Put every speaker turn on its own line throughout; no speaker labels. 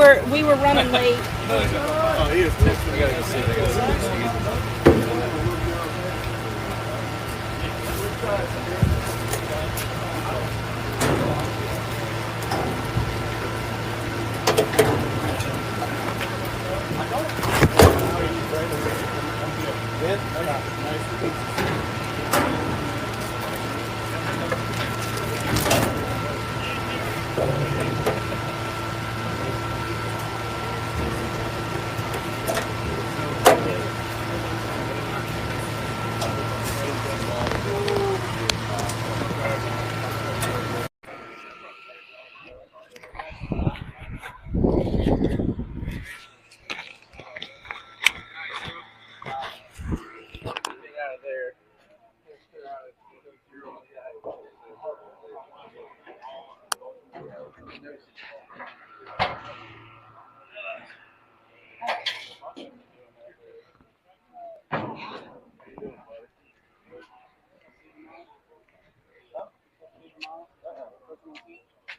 were running late.
Oh, he is. I gotta go see. I gotta see.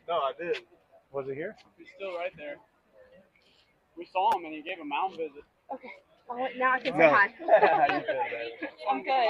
No, I did. Was it here?
He's still right there. We saw him and he gave a mound visit.
Okay. Oh, now I can say hi. I'm good.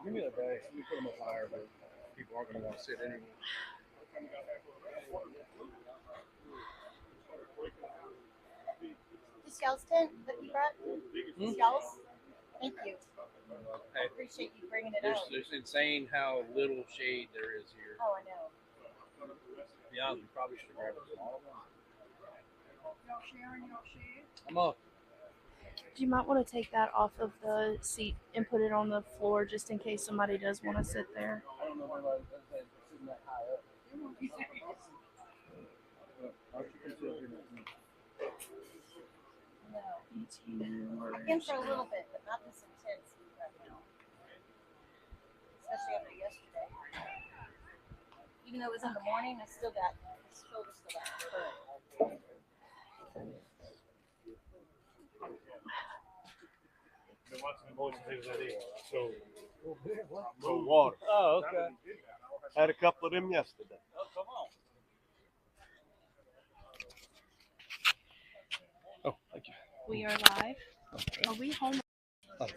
Give me that bag. Let me put them up higher, but people aren't going to want to sit anyway.
The skeleton that you brought? Skulls? Thank you. I appreciate you bringing it out.
It's insane how little shade there is here.
Oh, I know.
Yeah, we probably should have grabbed a smaller one.
Y'all sharing your shade?
I'm up.
You might want to take that off of the seat and put it on the floor just in case somebody does want to sit there.
I don't know if anybody sitting that high up. Aren't you considering it?
No. I can for a little bit, but not this intense right now. Especially after yesterday. Even though it was in the morning, I still got
Been watching the boys and things I eat. So
Water.
Oh, okay.
Had a couple of them yesterday.
Oh, come on.
Oh, thank you.
We are live. Are we home?
I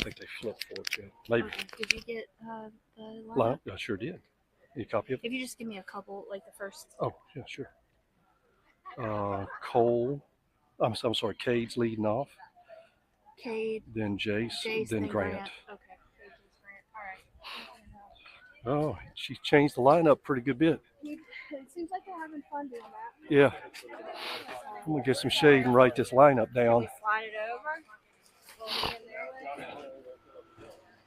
think they flipped for it yet. Maybe.
Did you get the lineup?
Line? I sure did. Any copy of it?
If you just give me a couple, like the first.
Oh, yeah, sure. Cole. I'm sorry, Cade's leading off.
Cade.
Then Jace, then Grant.
Okay. All right.
Oh, she changed the lineup pretty good bit.
It seems like they're having fun doing that.
Yeah. I'm going to get some shade and write this lineup down.
Slide it over.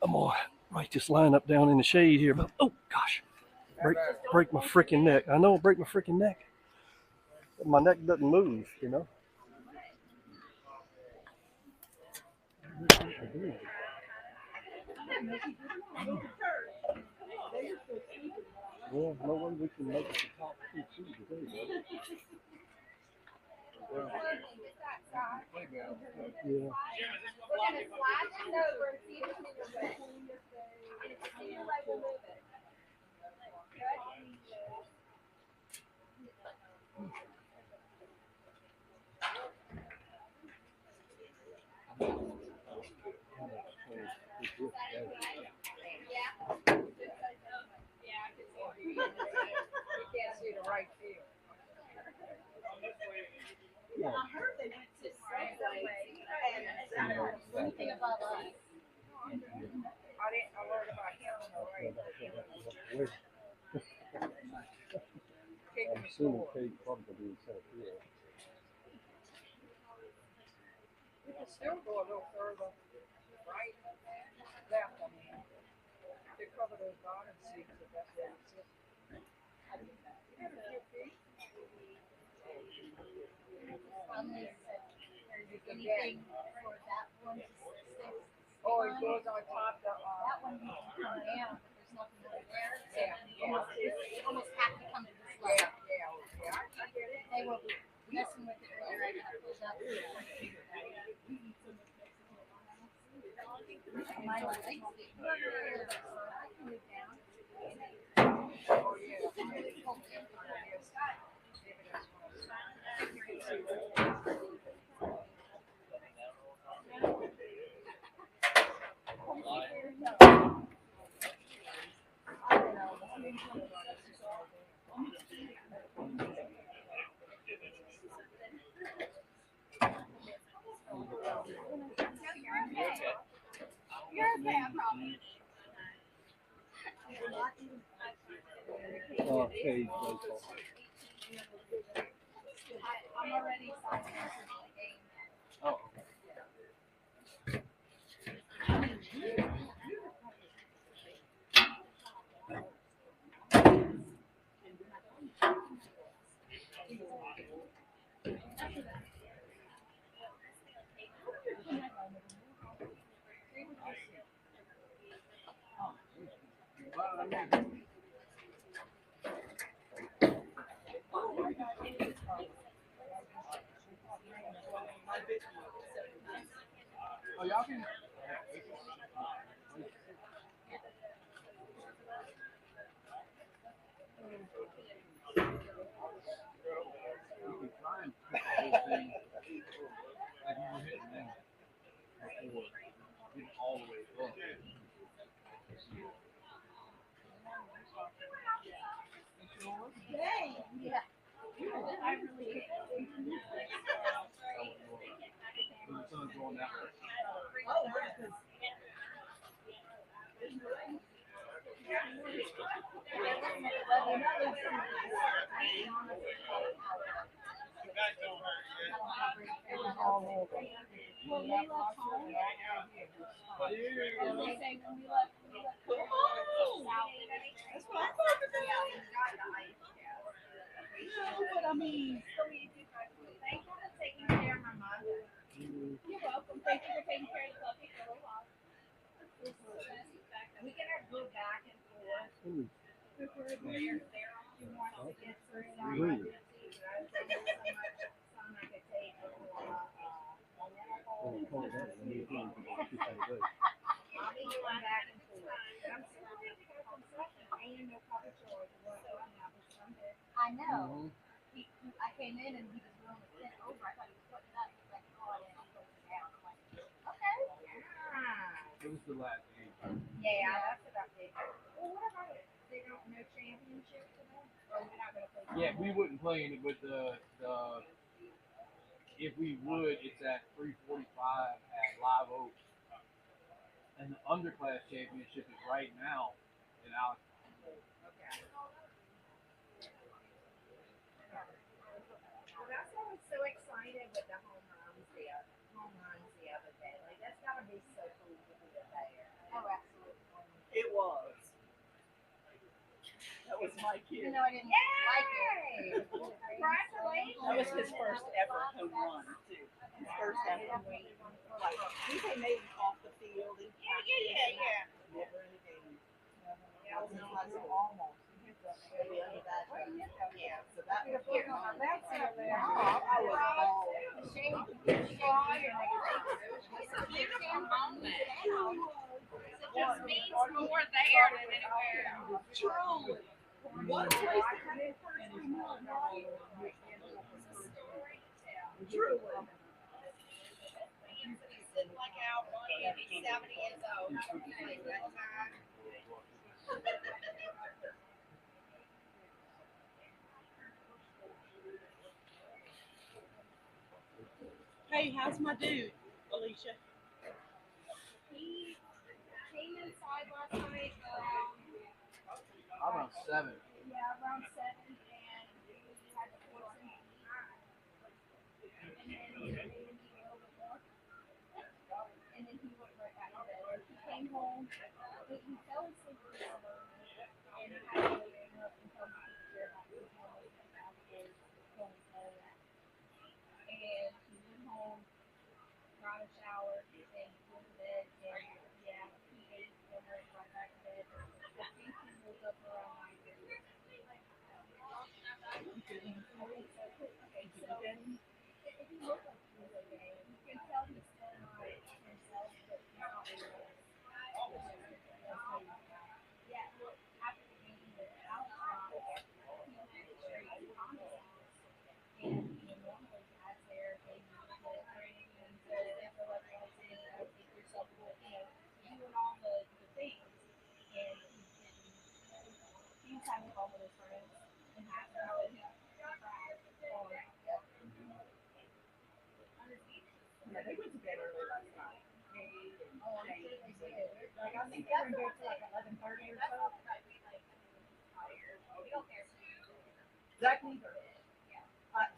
I'm going to write this lineup down in the shade here. But, oh, gosh. Break my freaking neck. I know I'll break my freaking neck. But my neck doesn't move, you know. Yeah, no one we can make it the top two today, Yeah. I'm assuming Kate probably gonna be in South Field.
We can still go a little further right, left, I mean. They cover those bottom seats if that's where it sits.
Anything for that one to stay.
Oh, it goes on top of
That one needs to come down, but there's nothing over there. So you almost have to come to this way.
yeah, I get it.
They were messing with it earlier. I got pulled up. My legs didn't hurt, so I can move down.
Oh, yeah.
You're okay, I promise.
Kate,
I'm already signed into the game.
oh,
Oh, y'all can. All the way up.
Dang, yeah. I really
The sun's going that way.
But I mean, thank you for taking care of my mother. You're welcome. Thank you for taking care of the puppy for a little while. We can go back and forth. If we're there, you want to get through that. I could take a little I'll be going back and forth. I'm still going to go from session. I ain't no cover charge. I know. I came in and he was willing to sit over. I thought he was putting it up. He's like, oh, I didn't put it down. I'm like, okay.
It was the last game.
Yeah, that's about it. Well, what about it? They don't no championship today? Or we're not going to play?
Yeah, we wouldn't play any, but the if we would, it's at 3:45 at Live Oak, and the underclass championship is right now in Alex.
Well, that's why I was so excited with the home runs the other day. Like, that's got to be so cool to be there. Oh, absolutely.
It was. That was my kid.
Even though I didn't like it. Congratulations.
That was his first ever home run, too. His first ever. Like, he came maybe off the field. And
Yeah.
never in the game. Yeah, it was almost. Yeah, so that was I was
It's a beautiful moment. It just means more there than anywhere.
Truly. What place to have the first one, right? Truly.
He's sitting like out running, and he's 70 years old. Like that time.
Hey, how's my dude, Alicia?
He came inside last night
I'm on 7.
around 7, and we had to force him to eat. And then maybe a little bit more. And then he went right back to bed. He came home, but he fell asleep for and had to wake him up and tell me to care about his mom and downstairs going to bed. And he went home, got a shower, and went to bed, and yeah, he ate and went right back to bed. I think he woke up around 9:30. Okay, so if he looked like he was okay, you can tell he's still not himself, but he's not really. Yeah, well, after the game with Alex, he went straight to Thomas' house, and one of those guys there, they used the training, and so they feel like they say, take yourself away, doing all the things, and he was having fun with his friends, and half an hour he cried.
Yeah, they went to bed early last night.
Oh, I'm sure they did.
Like, I think they were in bed till like 11:30 or so.
We don't care.
Zach neither.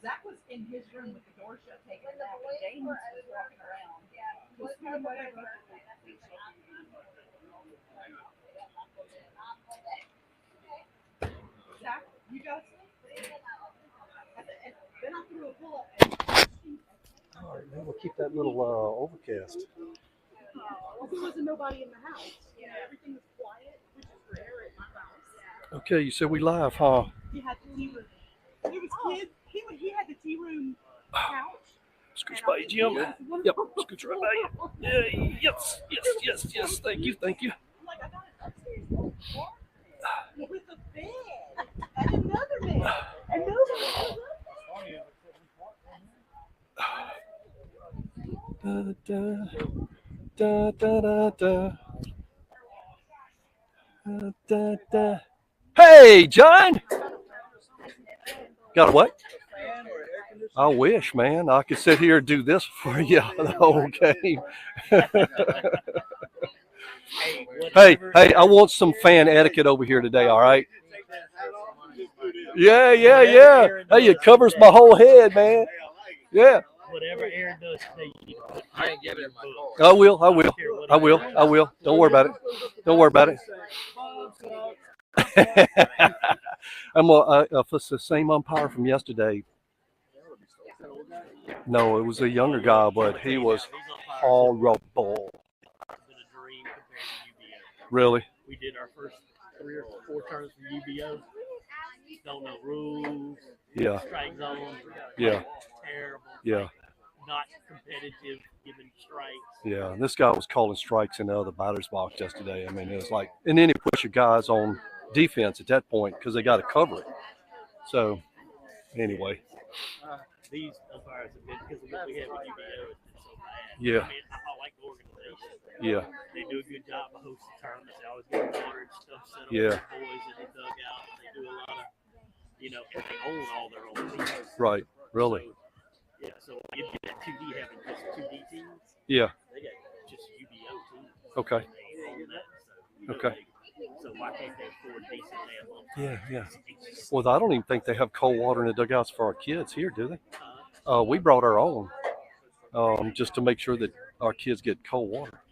Zach was in his room with the door shut, taking a nap, and James was walking around. Just doing whatever. Zach, you got to sleep? Then I threw a pull-up.
All right, then we'll keep that little overcast.
Well, there wasn't nobody in the house. You know, everything was quiet, which is rare at my house.
Okay, you said we live, huh?
He had the tea room. There was kids. He had the tea room couch.
Scooch by you, Jim. Yep, scooch right by you. Yeah, yes. Thank you.
I'm like, I got an upstairs apartment with a bed and another bed. And nobody was up
Da. Hey, John! Got a what? I wish, man. I could sit here and do this for you the whole game. Hey, I want some fan etiquette over here today, all right? Yeah. Hey, it covers my whole head, man. Yeah.
Whatever Aaron does today,
I ain't giving it my call.
I will. Don't worry about it. It's the same umpire from yesterday. No, it was a younger guy, but he was horrible. Really?
We did our first 3 or 4 turns from UBO. Don't know rules.
Yeah.
Strike zones.
Yeah.
Terrible.
Yeah.
Not competitive, giving strikes.
Yeah. This guy was calling strikes in the other batter's box yesterday. I mean, it was like, and then he put your guys on defense at that point because they got to cover it. So, anyway.
These umpires have been, because of what we had with UBO, it's been so bad.
Yeah.
I mean, I like the organization.
Yeah.
They do a good job of hosting tournaments. They always get water and stuff set up
Yeah.
for the boys in the dugout. They do a lot of, and they own all their own teams.
Right. Really.
So you get that 2D having just 2D teams.
Yeah.
They got just UBO teams.
Okay.
They own that.
Okay.
So why can't they afford decent damn
Yeah. Well, I don't even think they have cold water in the dugouts for our kids here, do they? We brought our own, just to make sure that our kids get cold water.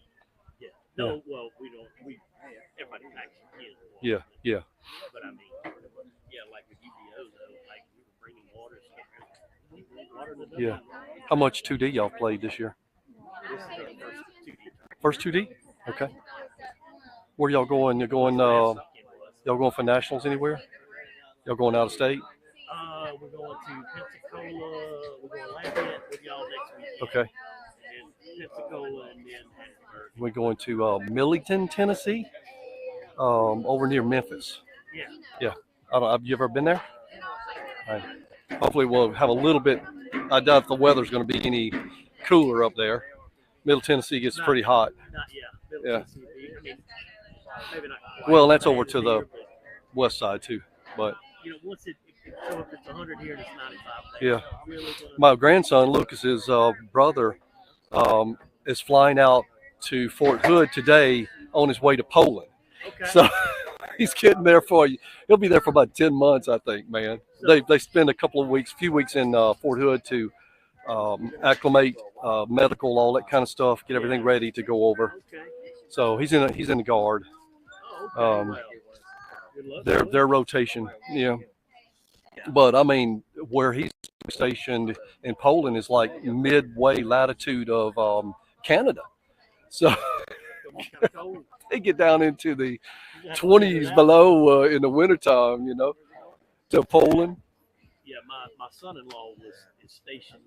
Yeah. No, well, we don't. Everybody packs some kids.
Yeah.
But I mean, like with UBO though, like we were bringing water.
Yeah. How much 2D y'all played this year?
This is their
First 2D? Okay. Where y'all going? Y'all going for nationals anywhere? Y'all going out of state?
We're going to Pensacola. We're going to Lafayette with y'all next week.
Okay.
And Pensacola, and then Hattiesburg.
We're going to Millington, Tennessee, over near Memphis.
Yeah.
Yeah. I don't. Have you ever been there? Right. Hopefully, we'll have a little bit. I doubt if the weather's going to be any cooler up there. Middle Tennessee gets pretty hot.
Not yeah.
Yeah.
Tennessee, I mean, maybe not.
Well, that's over
bad
to
as
the
here, but,
west side too. But
once so if it's 100 here and it's 95 there.
yeah,
Really gonna,
my grandson Lucas's brother is flying out to Fort Hood today on his way to Poland.
okay.
So he's getting there for you. He'll be there for about 10 months, I think, man. They spend a few weeks in Fort Hood to acclimate, medical, all that kind of stuff, get everything ready to go over.
Okay.
So he's in the guard.
Oh, okay. Well, good luck.
Their rotation, yeah. But I mean, where he's stationed in Poland is like midway latitude of Canada. So
Kind of cold.
they get down into the
You have to
20s
figure it out.
below in the wintertime, to Poland.
Yeah, my son-in-law is stationed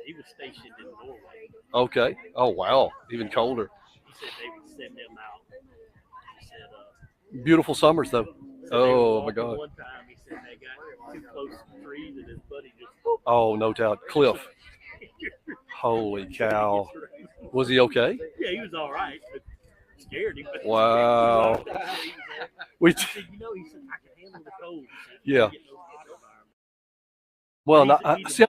he was stationed in Norway.
Okay. Oh, wow. Even colder.
He said they would send him out. He said,
Beautiful summers, though.
so they were
Oh, my
walking
God.
one time, he said they got too close to the trees and his buddy just
Oh, no doubt. Cliff. Holy cow. Was he okay?
yeah, he was all right, but scared him. But
Wow.
He was
We,
he said, he said, I can handle the cold. He said,
Yeah.
"You get no hot environment."
well,
He's a-
see,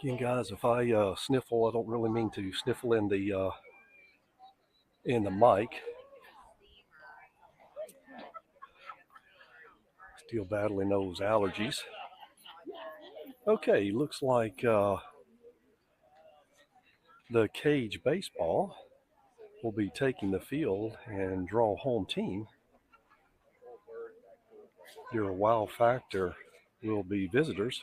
Again, guys, if I sniffle, I don't really mean to sniffle in the mic. Still battling those allergies. Okay, looks like the Cage baseball will be taking the field and draw home team. Your wow factor will be visitors.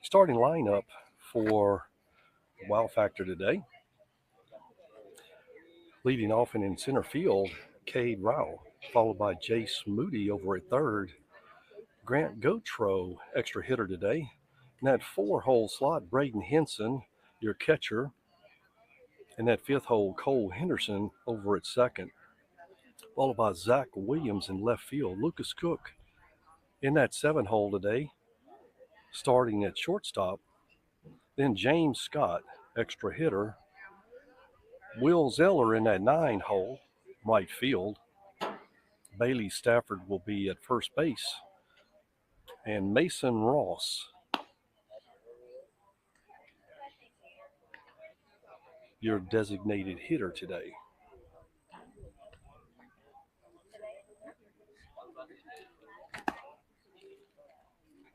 Starting lineup for wow factor today. Leading off and in center field, Cade Rao, followed by Jace Moody over at third. Grant Gotro, extra hitter today. In that 4-hole slot, Braden Henson, your catcher. In that 5th hole, Cole Henderson over at second. Followed by Zach Williams in left field. Lucas Cook in that 7-hole today, starting at shortstop. Then James Scott, extra hitter. Will Zeller in that 9-hole, right field. Bailey Stafford will be at first base. And Mason Ross, your designated hitter today.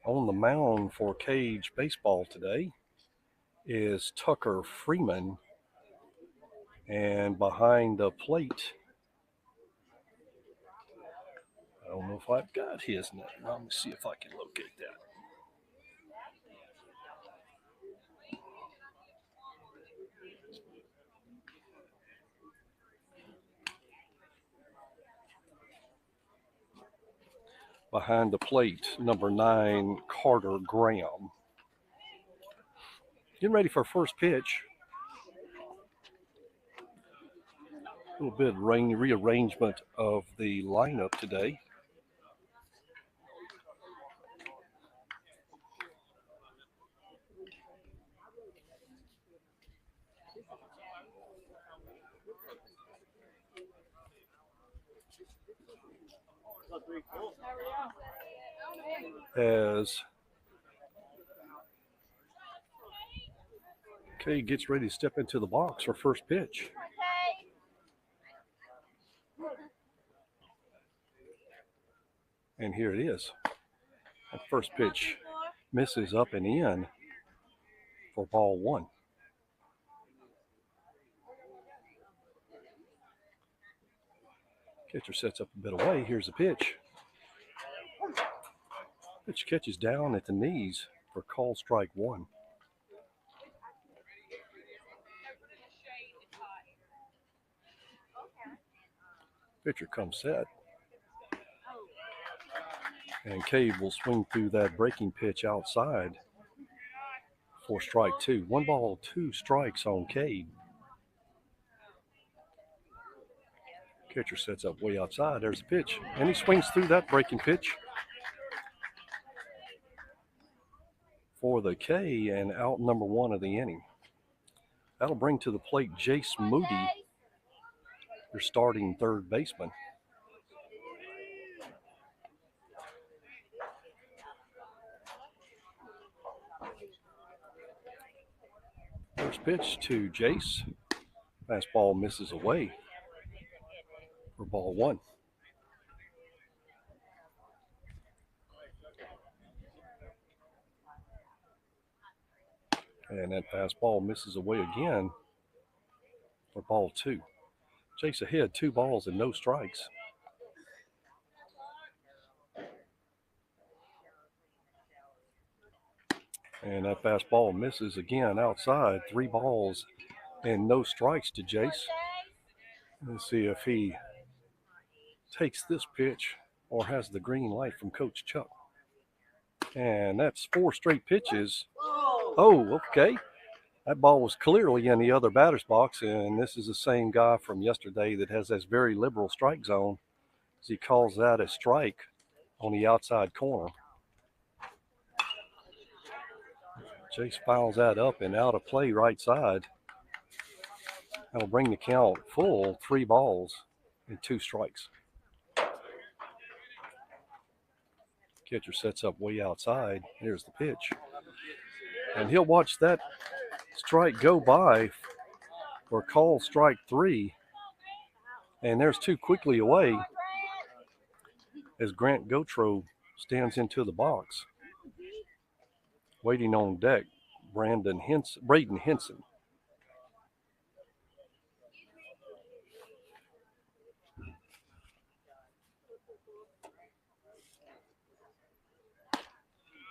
On the mound for Cage baseball today is Tucker Freeman. And behind the plate, I don't know if I've got his name. Let me see if I can locate that. Behind the plate, number 9, Carter Graham. Getting ready for first pitch. A little bit of rearrangement of the lineup today. As Kay gets ready to step into the box for first pitch. And here it is. That first pitch misses up and in for ball 1. Catcher sets up a bit away. Here's the pitch. Pitch catches down at the knees for call strike 1. Pitcher comes set. And Cade will swing through that breaking pitch outside for strike 2. 1 ball, 2 strikes on Cade. Catcher sets up way outside. There's the pitch. And he swings through that breaking pitch for the K and out number 1 of the inning. That'll bring to the plate Jace Moody, your starting third baseman. First pitch to Jace. Fastball misses away for ball 1. And that fastball misses away again for ball 2. Jace ahead, 2 balls and no strikes. And that fastball misses again outside. 3 balls and no strikes to Jace. Let's see if he takes this pitch or has the green light from Coach Chuck. And that's 4 straight pitches. Oh, okay. That ball was clearly in the other batter's box, and this is the same guy from yesterday that has this very liberal strike zone, as he calls that a strike on the outside corner. Jace fouls that up and out of play right side. That'll bring the count full, 3 balls and 2 strikes. Catcher sets up way outside. Here's the pitch. And he'll watch that strike go by for call strike 3. And there's 2 quickly away as Grant Gotro stands into the box. Waiting on deck, Braden Henson.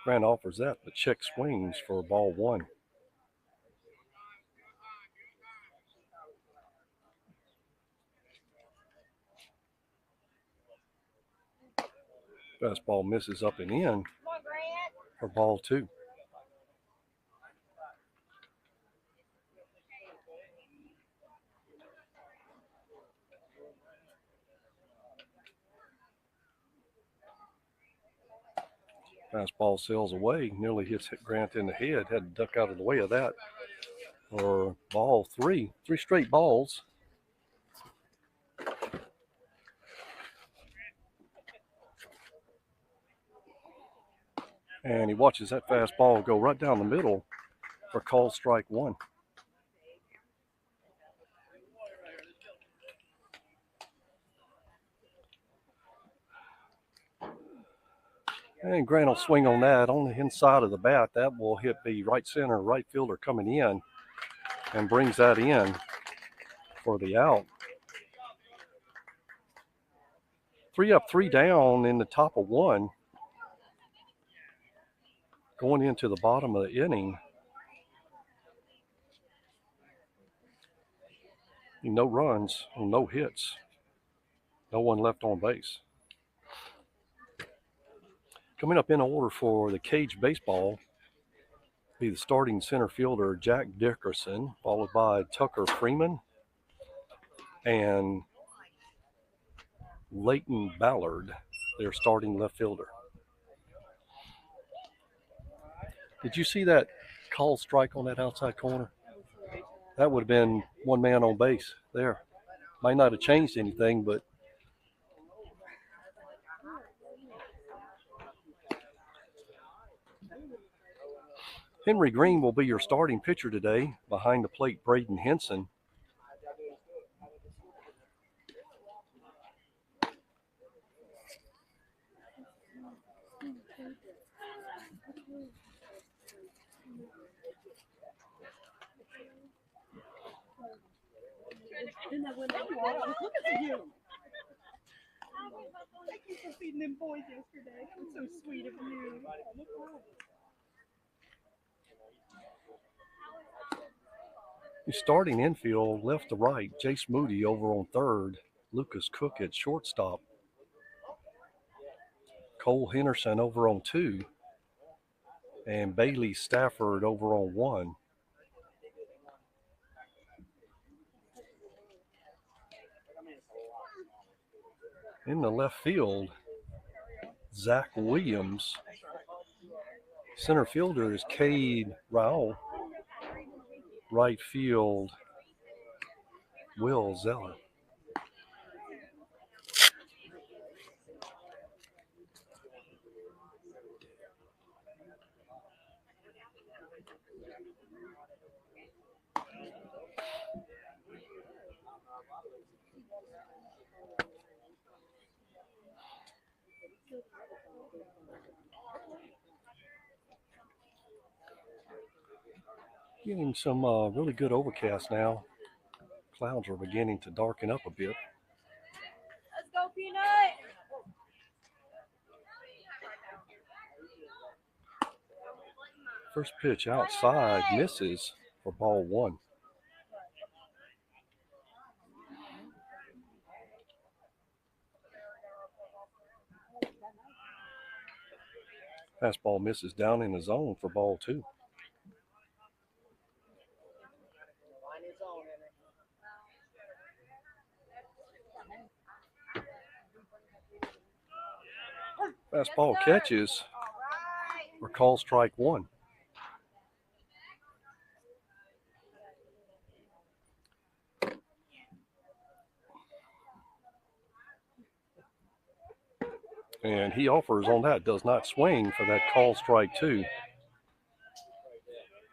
Grant offers that, but check swings for ball 1. Fastball misses up and in for ball 2. Fastball sails away, nearly hits Grant in the head. Had to duck out of the way of that. For ball 3. 3 straight balls. And he watches that fastball go right down the middle for call strike 1. And Grant will swing on that on the inside of the bat. That will hit the right center, right fielder coming in and brings that in for the out. 3 up, 3 down in the top of 1. Going into the bottom of the inning. No runs, no hits. No one left on base. Coming up in order for the Cage baseball be the starting center fielder Jack Dickerson, followed by Tucker Freeman and Leighton Ballard, their starting left fielder. Did you see that call strike on that outside corner? That would have been one man on base there. Might not have changed anything, but Henry Green will be your starting pitcher today. Behind the plate, Braden Henson.
Look at you. Thank you for feeding them boys yesterday. That was so sweet of you.
He's starting infield, left to right. Jace Moody over on third. Lucas Cook at shortstop. Cole Henderson over on 2. And Bailey Stafford over on 1. In the left field, Zach Williams. Center fielder is Cade Rowell. Right field, Will Zeller. Getting some really good overcast now. Clouds are beginning to darken up a bit.
Let's go, Peanut!
First pitch outside misses for ball 1. Fastball misses down in the zone for ball 2. Fastball catches for call strike 1. And he offers on that, does not swing for that call strike 2.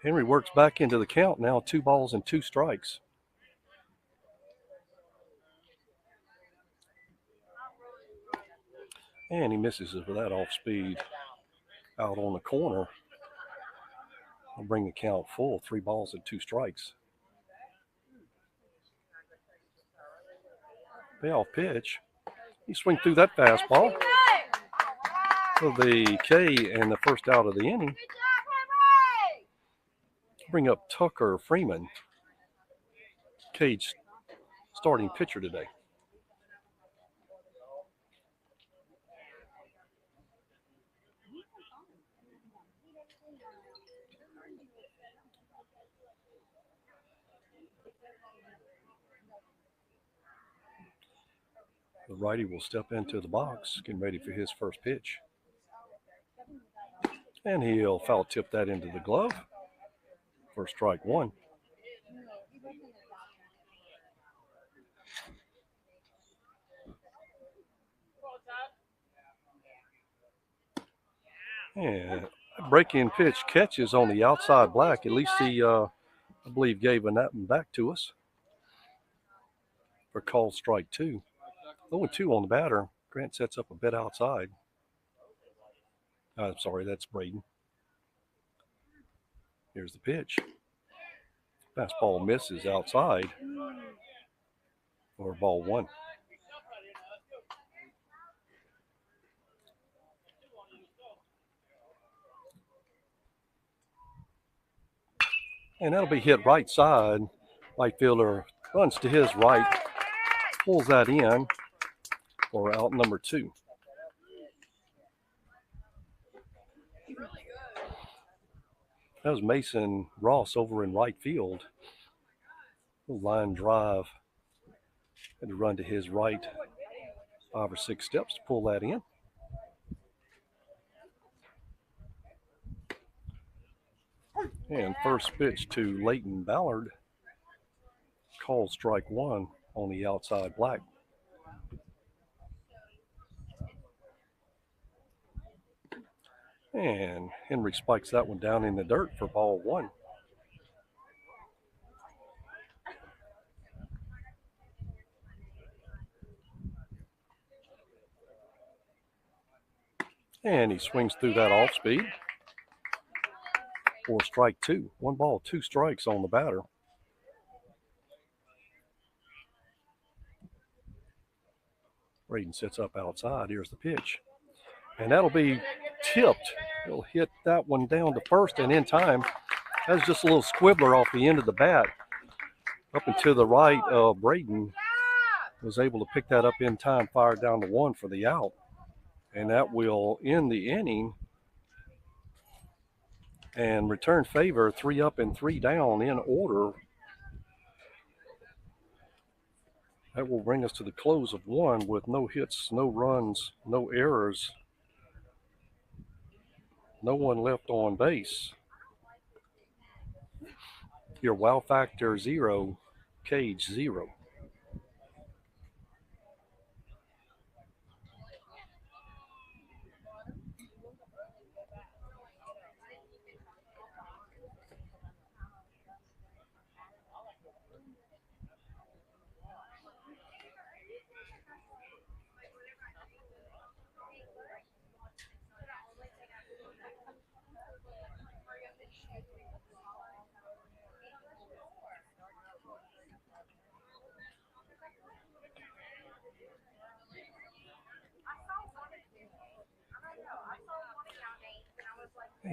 Henry works back into the count now, 2 balls and 2 strikes. And he misses it with that off speed out on the corner. I'll bring the count full, 3 balls and 2 strikes. Payoff pitch. He swings through that fastball for the K and the first out of the inning. Bring up Tucker Freeman, Cage starting pitcher today. The righty will step into the box, getting ready for his first pitch. And he'll foul tip that into the glove for strike 1. And break-in pitch catches on the outside black. At least he, I believe, gave that one back to us for call strike 2. 0-2 on the batter. Grant sets up a bit outside. I'm sorry, that's Braden. Here's the pitch. Fastball misses outside for ball 1. And that'll be hit right side. Right fielder runs to his right, pulls that in for out number 2. That was Mason Ross over in right field. Line drive. Had to run to his right 5 or 6 steps to pull that in. And first pitch to Leighton Ballard. Called strike 1 on the outside black. And Henry spikes that one down in the dirt for ball 1. And he swings through that off speed for strike 2. 1 ball, 2 strikes on the batter. Braden sets up outside. Here's the pitch. And that'll be tipped. He'll hit that one down to first and in time. That's just a little squibbler off the end of the bat. Up and to the right of Braden. Was able to pick that up in time, fired down to 1 for the out. And that will end the inning and return favor, 3 up and 3 down in order. That will bring us to the close of 1 with no hits, no runs, no errors, no one left on base. Your wow factor 0, Cage 0.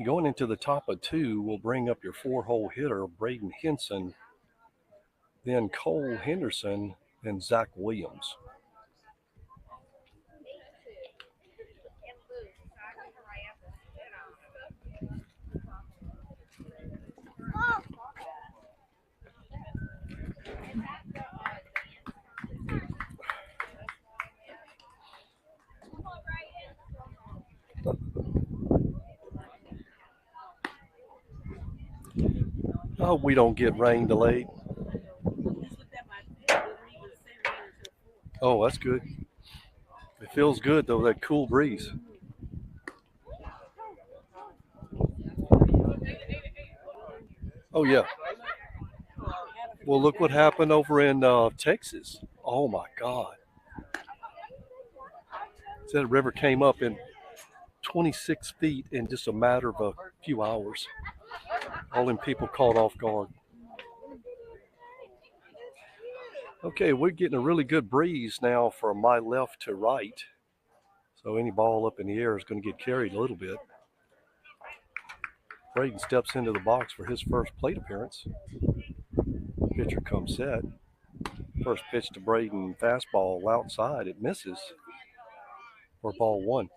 Going into the top of 2 will bring up your 4-hole hitter, Braden Henson, then Cole Henderson, and Zach Williams. I hope we don't get rain delayed. Oh, that's good. Feels good though, that cool breeze. Oh yeah. Well, look what happened over in Texas. Oh my God. That river came up in 26 feet in just a matter of a few hours. All them people caught off guard. Okay, we're getting a really good breeze now from my left to right. So any ball up in the air is going to get carried a little bit. Braden steps into the box for his first plate appearance. Pitcher comes set. First pitch to Braden, fastball outside. It misses for ball one.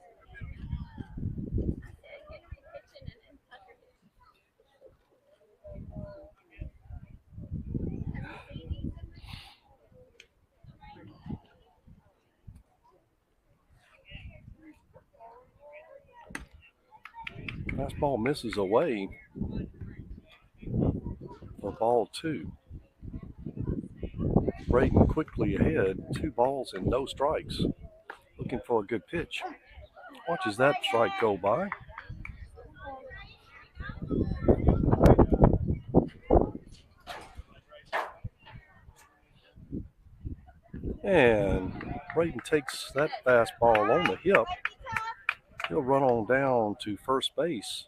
Fastball misses away for ball two. Braden quickly ahead, 2 balls and no strikes. Looking for a good pitch. Watches that strike go by. And Braden takes that fastball on the hip. He'll run on down to first base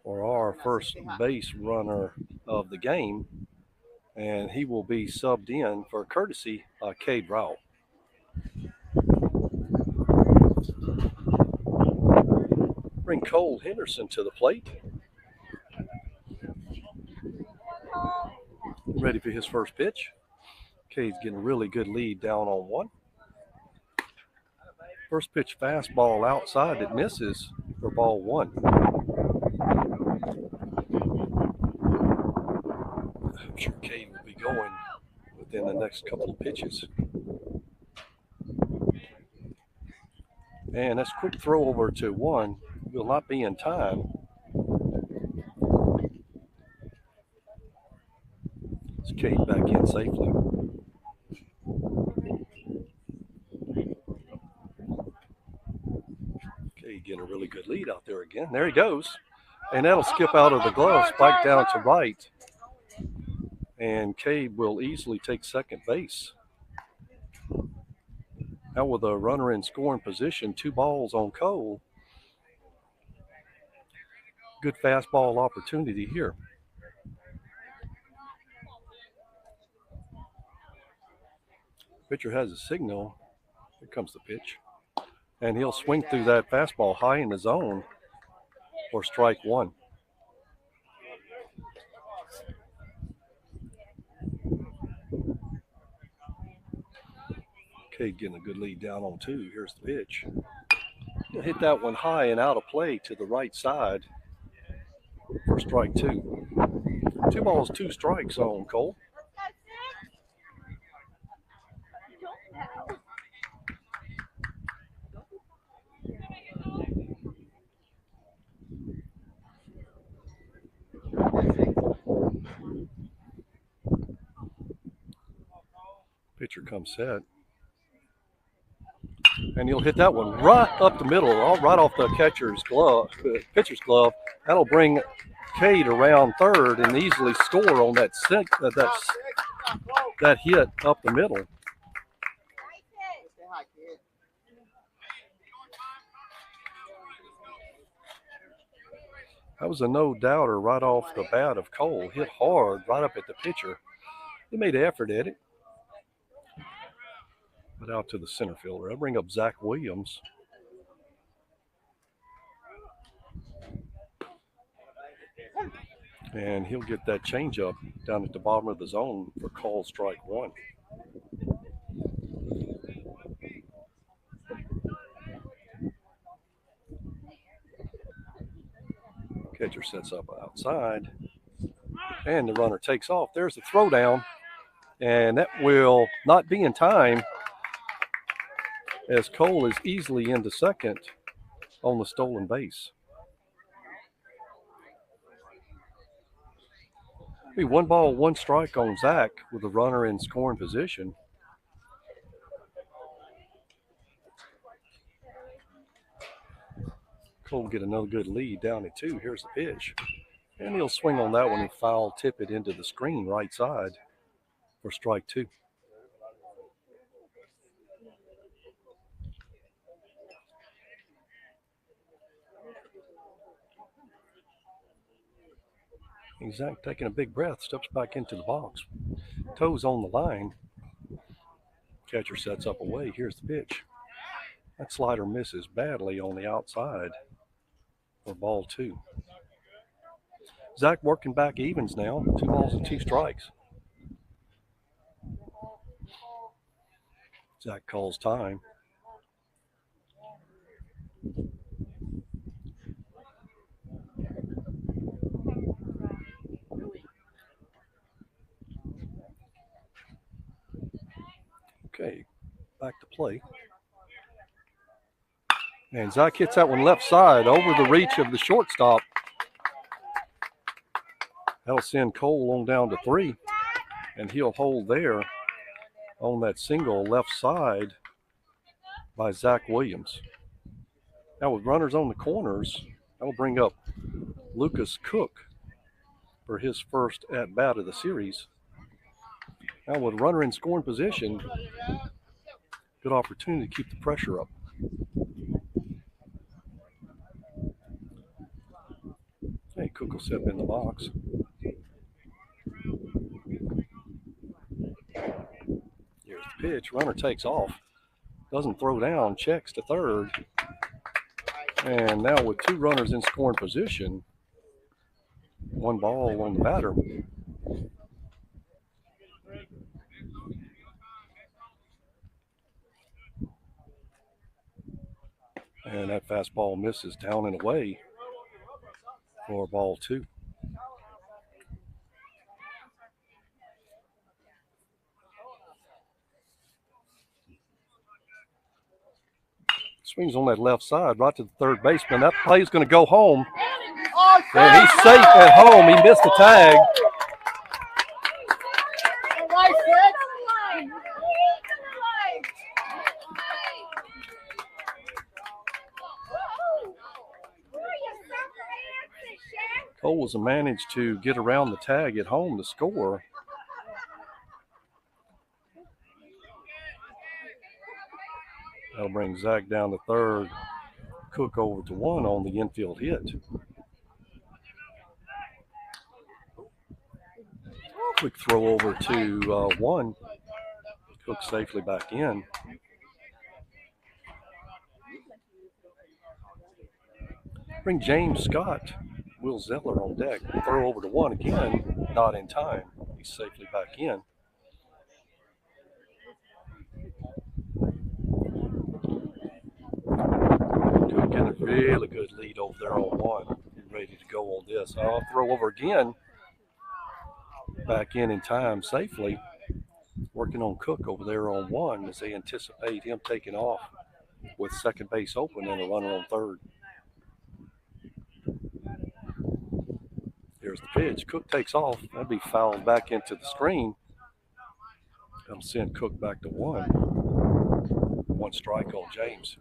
for our first base runner of the game. And he will be subbed in for courtesy Cade Rowell. Bring Cole Henderson to the plate. Ready for his first pitch. Cade's getting a really good lead down on 1. First pitch fastball outside that misses for ball 1. I'm sure Cade will be going within the next couple of pitches. And that's a quick throw over to 1. Will not be in time. It's Cade back in safely. Cade getting a really good lead out there again. There he goes. And that'll skip out of the glove, spike down to right. And Cade will easily take second base. Now with a runner in scoring position, 2 balls on Cole. Good fastball opportunity here. Pitcher has a signal. Here comes the pitch. And he'll swing through that fastball high in the zone for strike 1. Cade getting a good lead down on 2. Here's the pitch. He'll hit that one high and out of play to the right side for strike 2. 2 balls, 2 strikes on Cole. Pitcher comes set. And he'll hit that one right up the middle, right off the catcher's glove, pitcher's glove. That'll bring Cade around third and easily score on that hit up the middle. That was a no-doubter right off the bat of Cole. Hit hard right up at the pitcher. He made an effort at it. But out to the center fielder. I'll bring up Zach Williams. And he'll get that changeup down at the bottom of the zone for call strike 1. Catcher sets up outside. And the runner takes off. There's the throwdown. And that will not be in time as Cole is easily into second on the stolen base. Be 1 ball, 1 strike on Zach with the runner in scoring position. Cole will get another good lead down at 2. Here's the pitch. And he'll swing on that one and foul tip it into the screen right side for strike 2. Zach taking a big breath, steps back into the box. Toes on the line. Catcher sets up away. Here's the pitch. That slider misses badly on the outside for ball 2. Zach working back evens now. 2 balls and 2 strikes. Zach calls time. Okay, back to play. And Zach hits that one left side over the reach of the shortstop. That'll send Cole on down to 3. And he'll hold there on that single left side by Zach Williams. Now with runners on the corners, that'll bring up Lucas Cook for his first at-bat of the series. Now with runner in scoring position, good opportunity to keep the pressure up. Hey, Cook will step in the box. Here's the pitch. Runner takes off. Doesn't throw down. Checks to third. And now with 2 runners in scoring position, 1 ball on the batter. And that fastball misses down and away for ball 2. Swings on that left side right to the third baseman. That play is going to go home. And he's safe at home. He missed the tag. Cole was managed to get around the tag at home to score. That'll bring Zach down to third. Cook over to 1 on the infield hit. Quick throw over to 1. Cook safely back in. Bring James Scott, Will Zettler on deck. Throw over to 1 again, not in time. He's safely back in. Cook getting a really good lead over there on 1. Ready to go on this. I'll throw over again. Back in time safely. Working on Cook over there on 1 as they anticipate him taking off with second base open and a runner on third. Here's the pitch. Cook takes off. That'll be fouled back into the screen. That'll send Cook back to 1. 1 strike on James.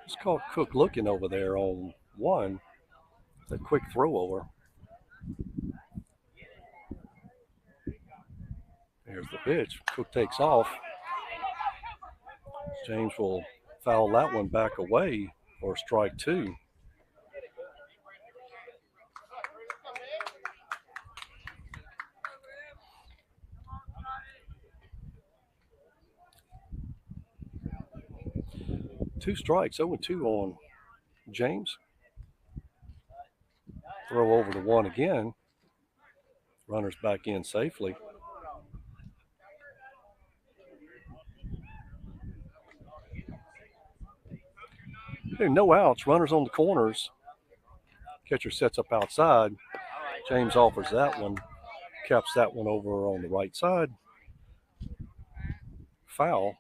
It's called Cook looking over there on 1. It's a quick throw over. Here's the pitch. Cook takes off. James will foul that one back away for strike 2. Two strikes, 0-2 on James. Throw over to 1 again. Runners back in safely. No outs, runners on the corners. Catcher sets up outside. James offers that one. Caps that one over on the right side. Foul.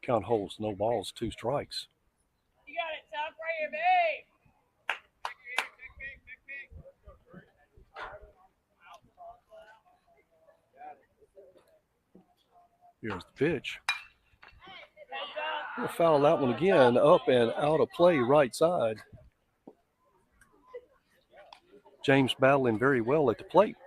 Count holds, no balls, 2 strikes.
You got it, tough right here, babe.
Here's the pitch. We'll foul that one again, up and out of play right side. James battling very well at the plate.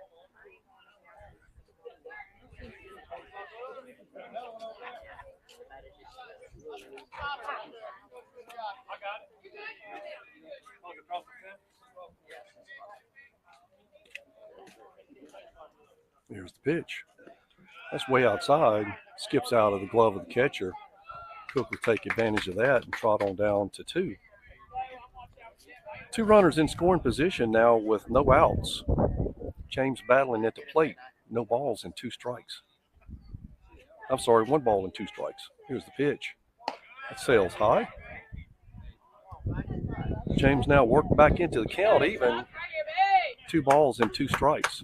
Here's the pitch. That's way outside. Skips out of the glove of the catcher. Cook will take advantage of that and trot on down to 2. 2 runners in scoring position now with no outs. James battling at the plate. No balls and 2 strikes. I'm sorry, 1 ball and 2 strikes. Here's the pitch. That sails high. James now worked back into the count even. 2 balls and 2 strikes.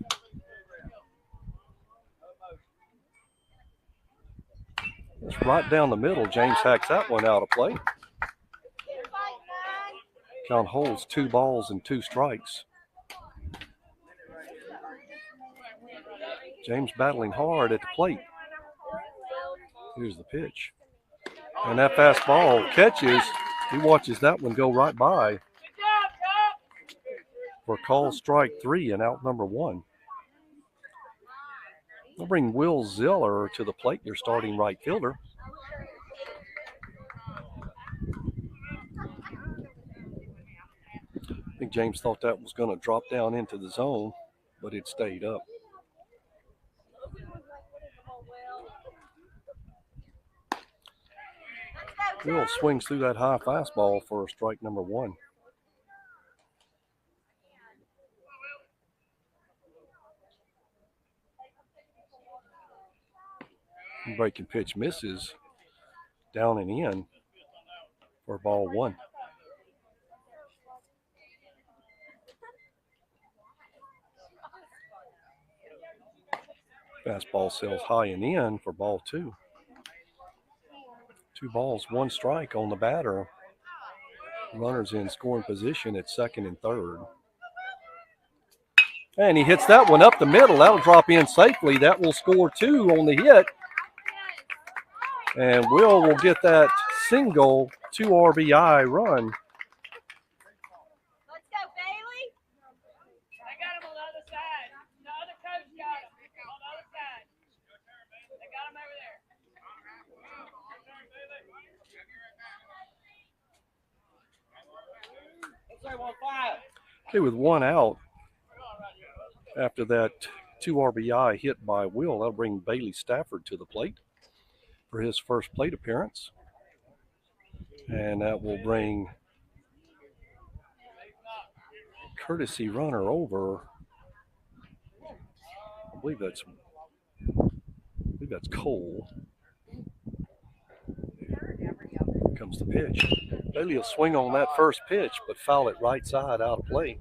It's right down the middle. James hacks that one out of play. Count holds, 2 balls and 2 strikes. James battling hard at the plate. Here's the pitch. And that fastball catches. He watches that one go right by for call strike 3 and out number 1. We'll bring Will Ziller to the plate, your starting right fielder. I think James thought that was going to drop down into the zone, but it stayed up. Will swings through that high fastball for strike number 1. Breaking pitch misses, down and in for ball 1. Fastball sails high and in for ball 2. 2 balls, 1 strike on the batter. Runners in scoring position at second and third. And he hits that one up the middle. That'll drop in safely. That will score 2 on the hit. And Will get that single 2 RBI run.
Let's go, Bailey.
They got him on the other side. The other coach got him on the other side. They got him over there. Let's say 1-5.
Okay, with 1 out after that 2 RBI hit by Will, that'll bring Bailey Stafford to the plate for his first plate appearance. And that will bring courtesy runner over. I believe that's Cole. Here comes the pitch. Bailey will swing on that first pitch, but foul it right side out of play.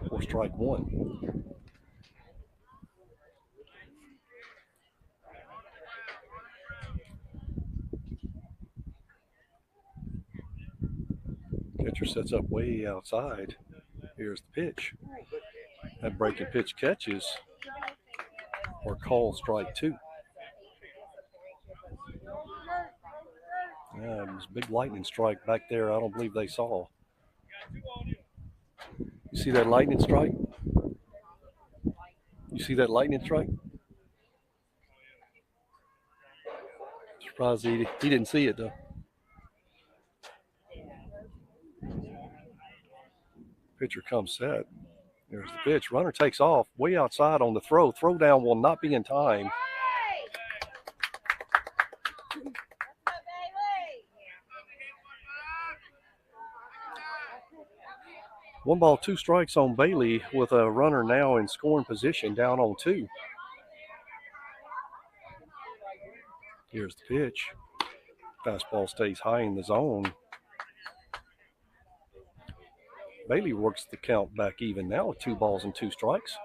For strike 1. Catcher sets up way outside. Here's the pitch. That breaking pitch catches or call strike 2. Yeah, it was a big lightning strike back there. I don't believe they saw. You see that lightning strike? You see that lightning strike? Surprised he didn't see it though. Pitcher comes set. There's the pitch. Runner takes off way outside on the throw. Throw down will not be in time. One ball, 2 strikes on Bailey with a runner now in scoring position down on 2. Here's the pitch. Fastball stays high in the zone. Bailey works the count back even now with 2 balls and 2 strikes.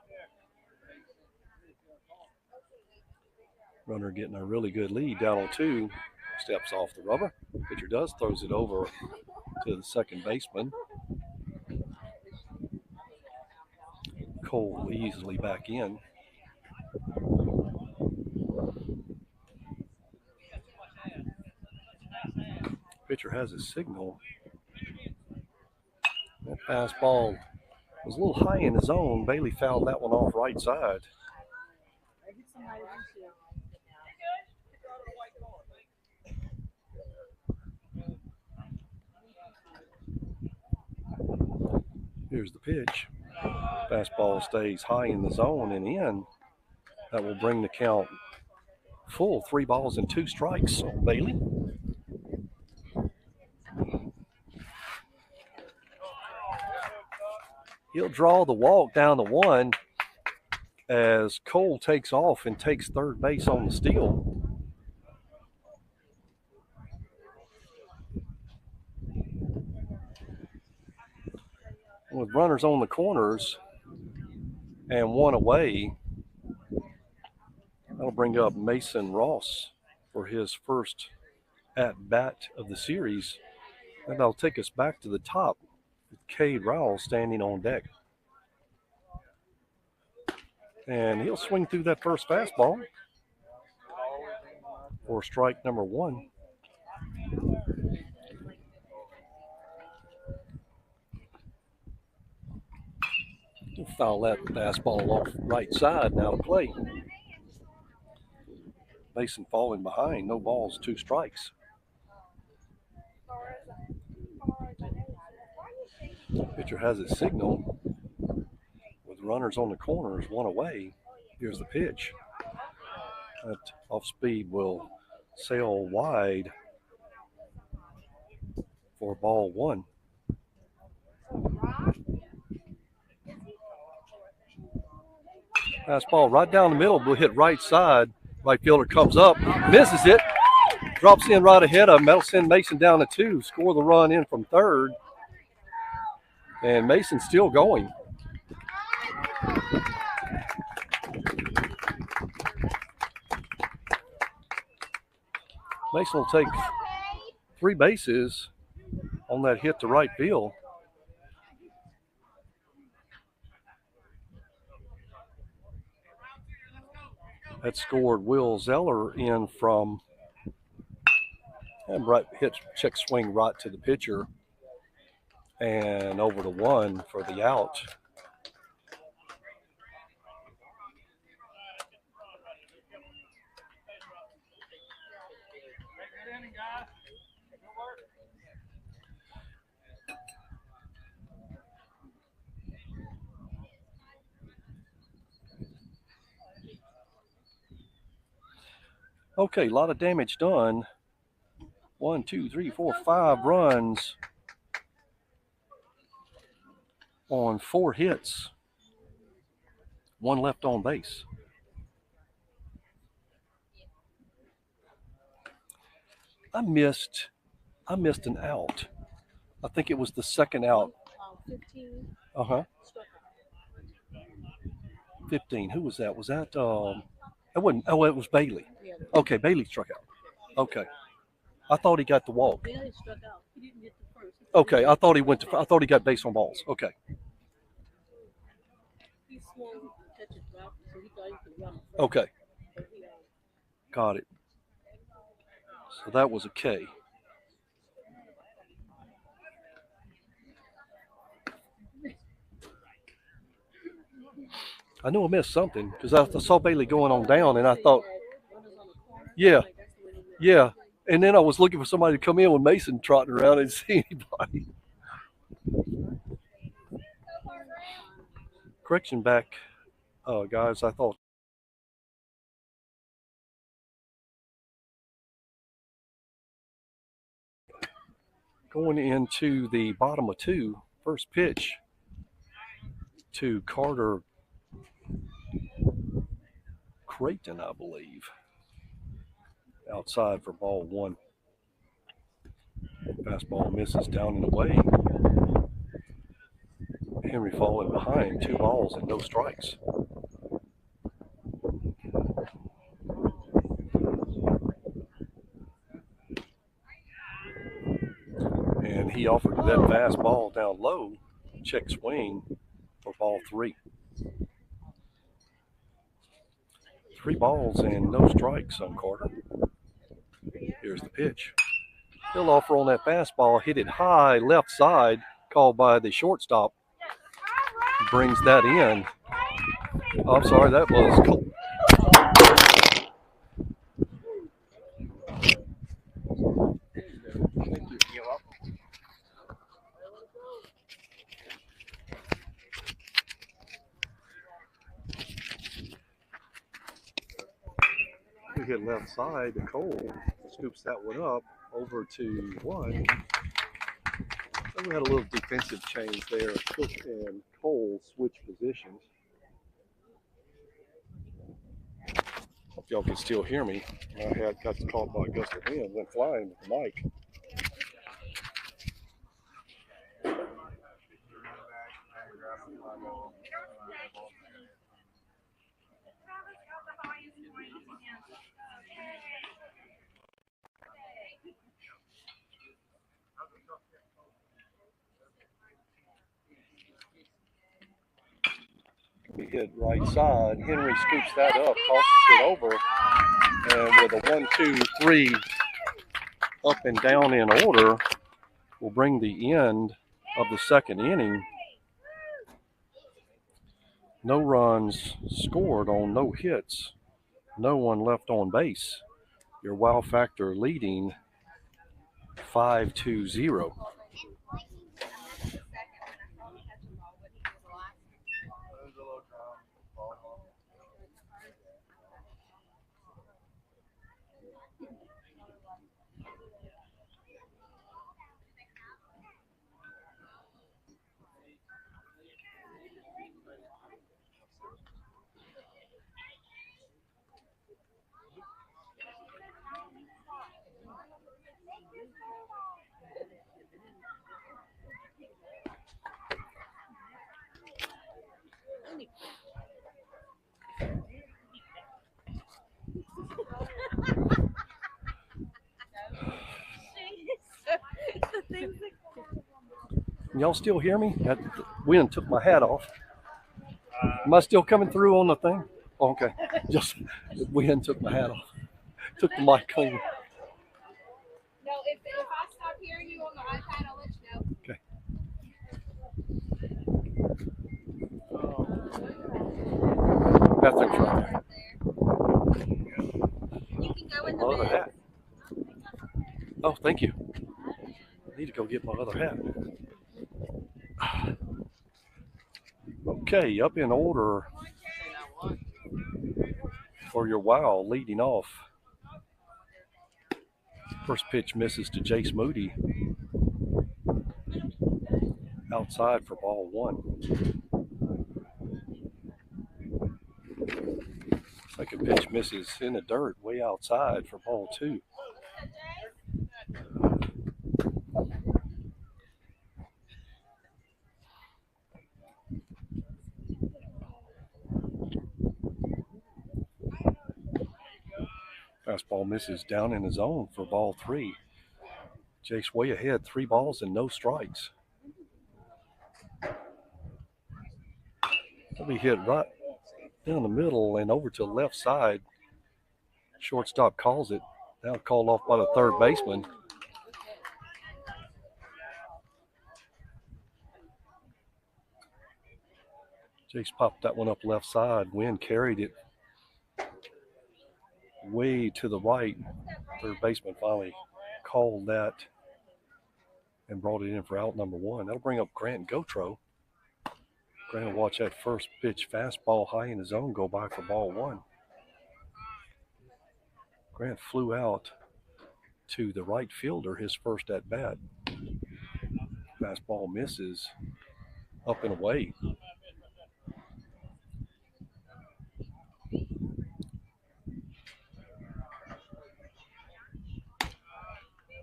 Runner getting a really good lead down on 2. Steps off the rubber. Pitcher does, throws it over to the second baseman. Cole easily back in. Pitcher has his signal. That fastball was a little high in the zone. Bailey fouled that one off right side. Here's the pitch. Fastball stays high in the zone and in. That will bring the count full. 3 balls and 2 strikes on Bailey. He'll draw the walk down to 1 as Cole takes off and takes third base on the steal. With runners on the corners and 1 away, that'll bring up Mason Ross for his first at-bat of the series. And that'll take us back to the top with Cade Rowell standing on deck. And he'll swing through that first fastball for strike number 1. He'll foul that fastball off right side now to play. Mason falling behind. No balls, 2 strikes. Pitcher has his signal. With runners on the corners, 1 away. Here's the pitch. That off speed will sail wide for ball 1. Fastball right down the middle will hit right side. Right fielder comes up, misses it, drops in right ahead of him. That'll send Mason down to 2, score the run in from third. And Mason's still going. Mason will take 3 bases on that hit to right field. That scored Will Zeller in from and right hit check swing right to the pitcher and over to 1 for the out. Okay, a lot of damage done. 1, 2, 3, 4, 5 runs on 4 hits. 1 left on base. I missed an out. I think it was the second out.
15.
15. Who was that? Was that it wasn't. Oh, it was Bailey. Okay, Bailey struck out. Okay, I thought he got the walk.
Bailey struck out. He didn't get the first.
Okay, I thought he got base on balls. Okay.
He swung to catch it drop, so he thought he could run it first.
Okay. Got it. So that was a K. I knew I missed something because I saw Bailey going on down, and I thought, yeah. And then I was looking for somebody to come in with Mason trotting around and see anybody. Correction back, guys. I thought. Going into the bottom of 2, first pitch to Carter Creighton, I believe. Outside for ball 1. Fastball misses down and away. Henry falling behind, 2 balls and no strikes. And he offered that fastball down low, check swing for ball 3. 3 balls and no strikes on Carter. Here's the pitch. He'll offer on that fastball, hit it high left side, called by the shortstop. Brings that in. Oh, I'm sorry, that was cool. We hit left side to Cole. Scoops that one up over to 1. So we had a little defensive change there. Cook and Cole switch positions. Hope y'all can still hear me. I had got caught by a gust of wind, went flying with the mic. We hit right side. Henry scoops that up, tosses it over, and with a 1, 2, 3 up and down in order, will bring the end of the second inning. No runs scored on no hits, no one left on base. Your wow factor leading 5-0. Can y'all still hear me? That wind took my hat off. Am I still coming through on the thing? Oh, okay. Just the wind took my hat off. Took the mic clean.
No, if I stop hearing you on the iPad, I'll let you know.
Okay. Bathroom's right there.
You can go in
My other hat. Oh, thank you. I need to go get my other hat. Okay, up in order for your wow leading off. First pitch misses to Jace Moody. Outside for ball 1. Second pitch misses in the dirt way outside for ball 2. Fastball misses down in the zone for ball 3. Jace way ahead, 3 balls and no strikes. He'll be hit right down the middle and over to the left side. Shortstop calls it. Now called off by the third baseman. Jace popped that one up left side. Wind carried it way to the right. Third baseman finally called that and brought it in for out number 1. That'll bring up Grant Gotro. Grant will watch that first pitch fastball high in the zone go by for ball 1. Grant flew out to the right fielder his first at bat. Fastball misses up and away.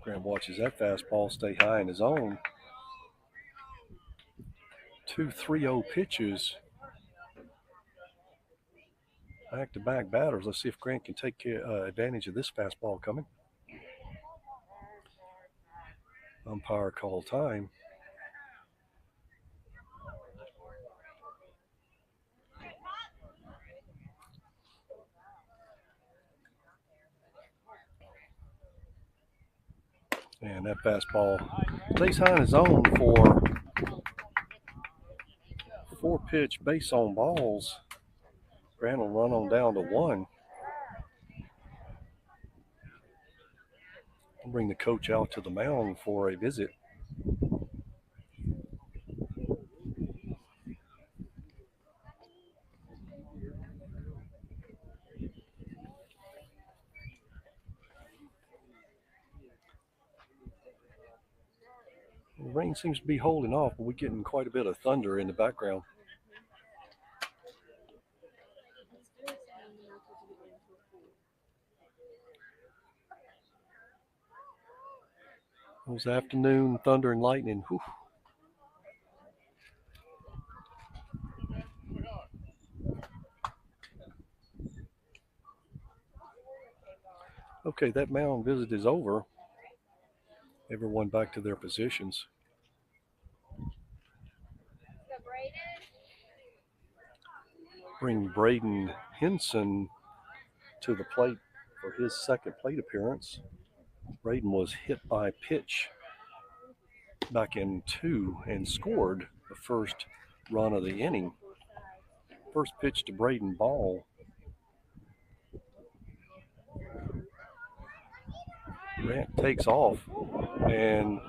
Grant watches that fastball stay high in his own. 2 3-0 pitches. Back-to-back batters. Let's see if Grant can take advantage of this fastball coming. Umpire call time. And that fastball stays high in his zone for 4-pitch base on balls. Grant will run on down to 1. I'll bring the coach out to the mound for a visit. The rain seems to be holding off, but we're getting quite a bit of thunder in the background. Those afternoon thunder and lightning. Whew. Okay, that mound visit is over. Everyone back to their positions. Bring Braden Henson to the plate for his second plate appearance. Braden was hit by pitch back in 2 and scored the first run of the inning. First pitch to Braden, ball. Grant takes off and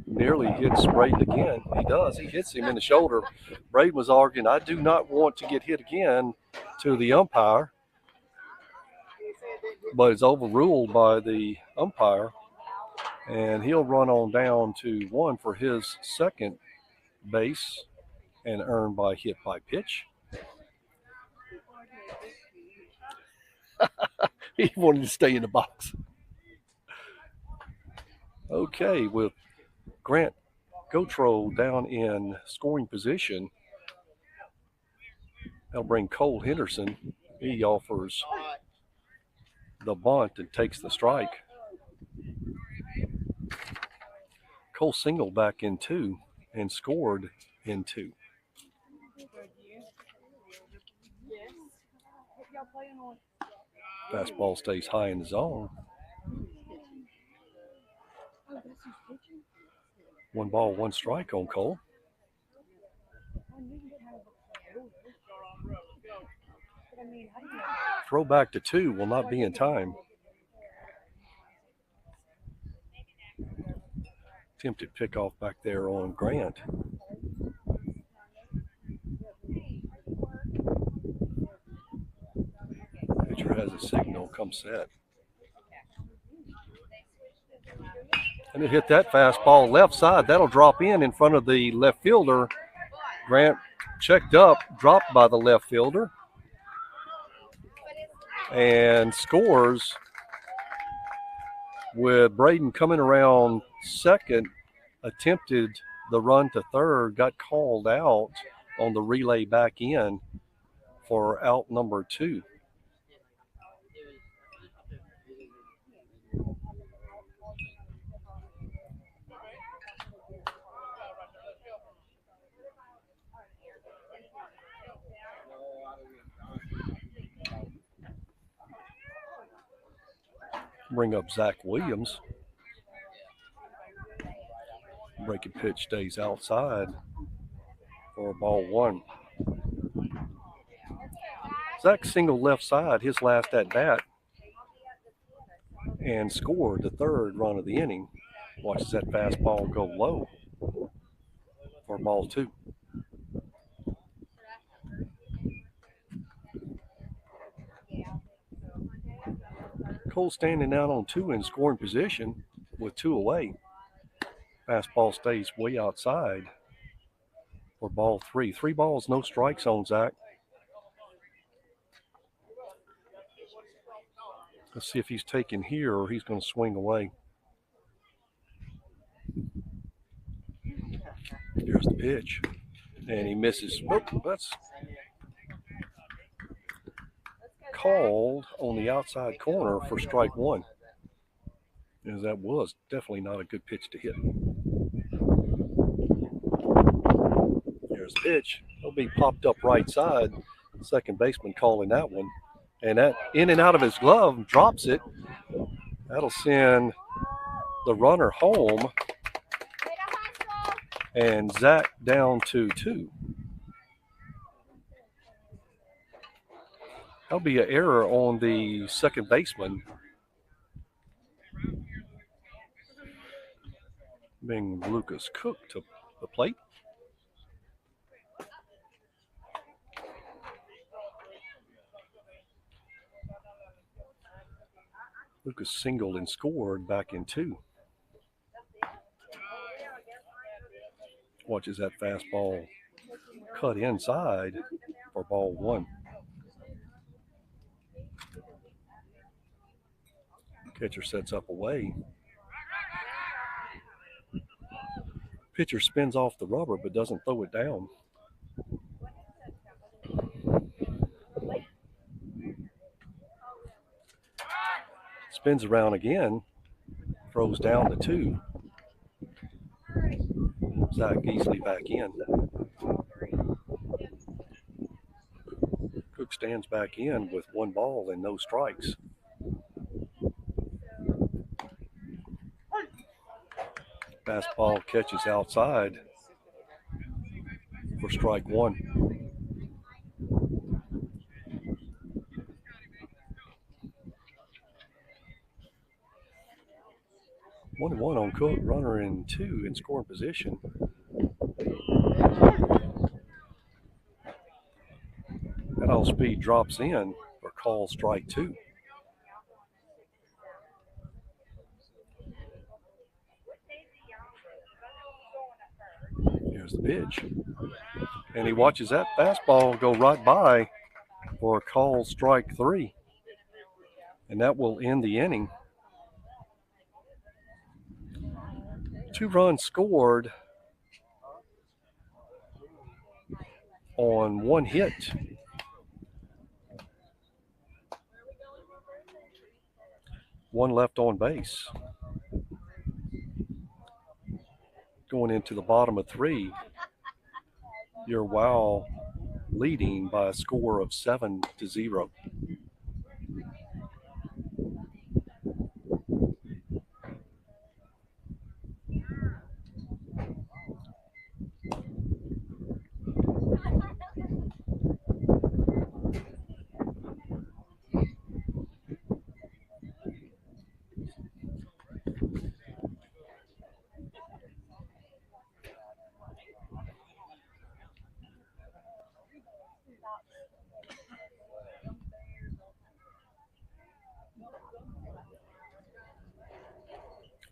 nearly hits Braden again. He does. He hits him in the shoulder. Braden was arguing, I do not want to get hit again, to the umpire. But it's overruled by the umpire. And he'll run on down to 1 for his second base and earned by hit by pitch. He wanted to stay in the box. Okay, with Grant Gotro down in scoring position, that'll bring Cole Henderson. He offers the bunt and takes the strike. Cole singled back in 2 and scored in 2. Fastball stays high in the zone. 1 ball, 1 strike on Cole. Throw back to 2 will not be in time. Attempted pickoff back there on Grant. Pitcher has a signal, come set. And it hit that fastball left side. That'll drop in front of the left fielder. Grant checked up, dropped by the left fielder, and scores with Braden coming around second. Attempted the run to third, got called out on the relay back in for out number 2. Bring up Zach Williams. Breaking pitch stays outside for ball 1. Zach singled left side his last at bat and scored the third run of the inning. Watches that fastball go low for ball 2. Cole standing out on 2 in scoring position with 2 away. Fastball stays way outside for ball 3. 3 balls, no strikes on Zach. Let's see if he's taken here or he's going to swing away. Here's the pitch. And he misses. Oh, that's called on the outside corner for strike 1. As that was definitely not a good pitch to hit. Here's the pitch. It'll be popped up right side. Second baseman calling that one. And that in and out of his glove, drops it. That'll send the runner home and Zach down to 2. That'll be an error on the second baseman. Being Lucas Cook to the plate. Lucas singled and scored back in 2. Watches that fastball cut inside for ball 1. Catcher sets up away. Pitcher spins off the rubber but doesn't throw it down. Spins around again, throws down to 2. Zach easily back in. Cook stands back in with 1 ball and no strikes. Fastball catches outside for strike 1. One on Cook, runner in 2 in scoring position. That all speed drops in for call strike 2. Here's the pitch. And he watches that fastball go right by for a call strike 3. And that will end the inning. 2 runs scored on 1 hit. One left on base. Going into the bottom of 3, your Wow leading by a score of 7-0.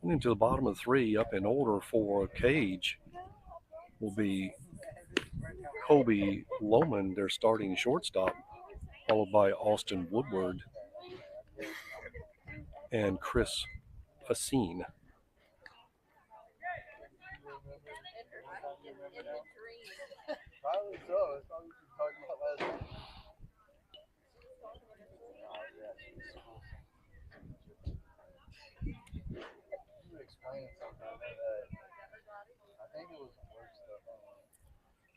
And into the bottom of 3, up in order for Cage, will be Kobe Lohman, their starting shortstop, followed by Austin Woodward and Chris Facine.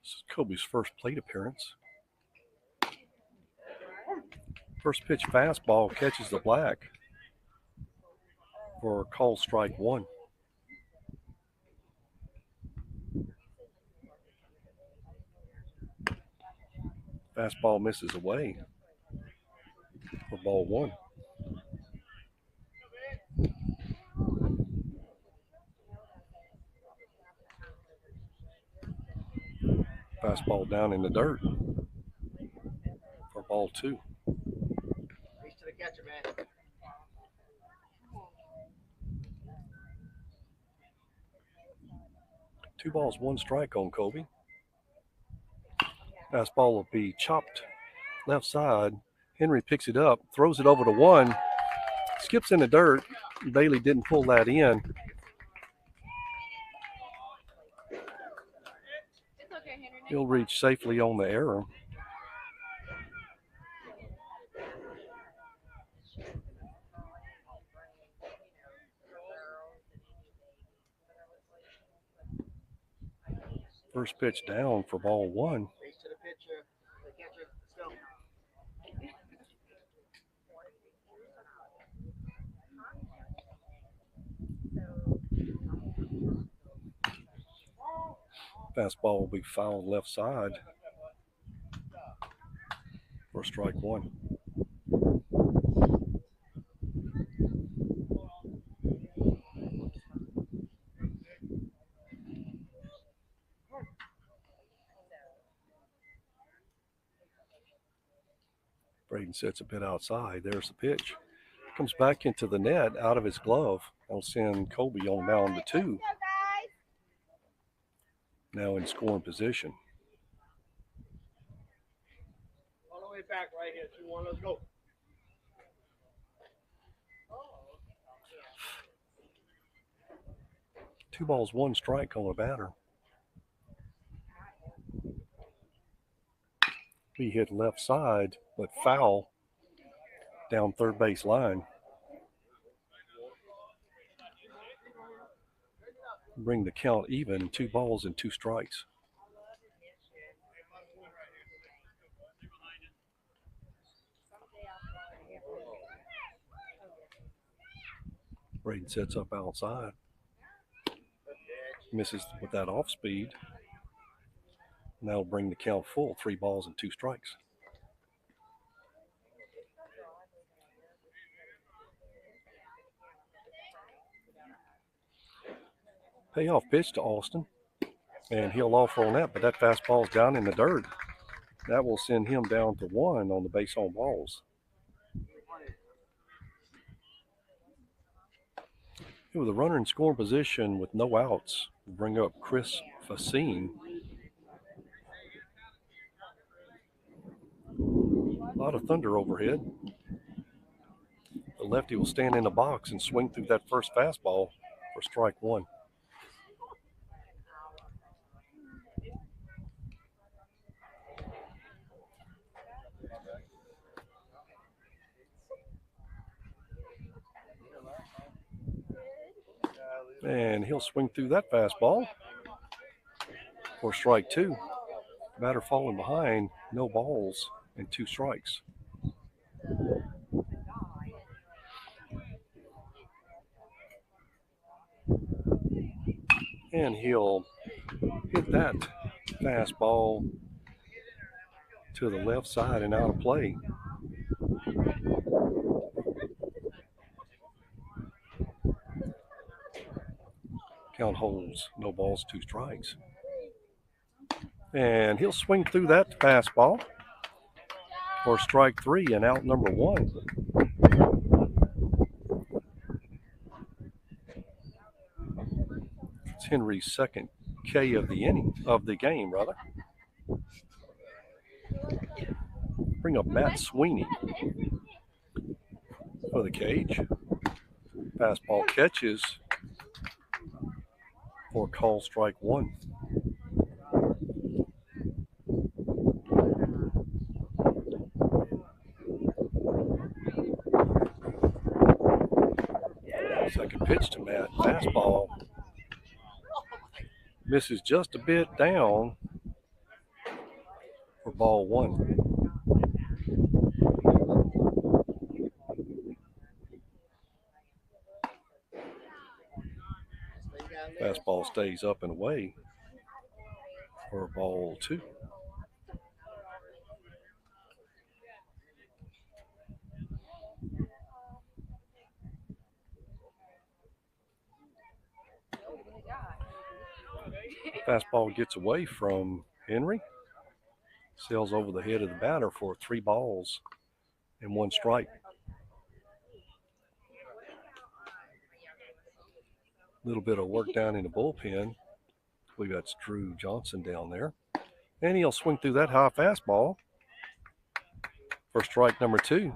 This is Kobe's first plate appearance. First pitch fastball catches the black for call strike 1. Fastball misses away for ball 1. Fastball down in the dirt for ball 2.
Reach to the catcher, man.
2 balls, 1 strike on Kobe. Fastball will be chopped left side. Henry picks it up, throws it over to 1, skips in the dirt. Bailey didn't pull that in. He'll reach safely on the error. First pitch down for ball one.
Reach to the pitcher, the catcher. Let's go.
Fastball will be fouled left side for strike one. Braden sets a bit outside. There's the pitch. Comes back into the net out of his glove. That'll send Colby on down to 2. Now in scoring position.
All the way back right here. 2-1. Let's go.
2 balls, 1 strike on the batter. He hit left side, but foul down third base line. Bring the count even, 2 balls and 2 strikes. Braden sets up outside. Misses with that off speed. And that'll bring the count full, 3 balls and 2 strikes. Payoff pitch to Austin. And he'll offer on that, but that fastball's down in the dirt. That will send him down to 1 on the base on balls. With a runner in scoring position with no outs, we'll bring up Chris Facine. A lot of thunder overhead. The lefty will stand in the box and swing through that first fastball for strike 1. And he'll swing through that fastball for strike 2. Batter falling behind, no balls and 2 strikes. And he'll hit that fastball to the left side and out of play. Count holds, no balls, 2 strikes. And he'll swing through that fastball for strike 3 and out number 1. It's Henry's second K of the inning, of the game, rather. Bring up Matt Sweeney for the cage. Fastball catches for call strike 1. Second pitch to Matt. Fastball misses just a bit down for ball 1. Fastball stays up and away for ball 2. Fastball gets away from Henry. Sails over the head of the batter for 3 balls and 1 strike. A little bit of work down in the bullpen. I believe that's Drew Johnson down there. And he'll swing through that high fastball for strike number 2.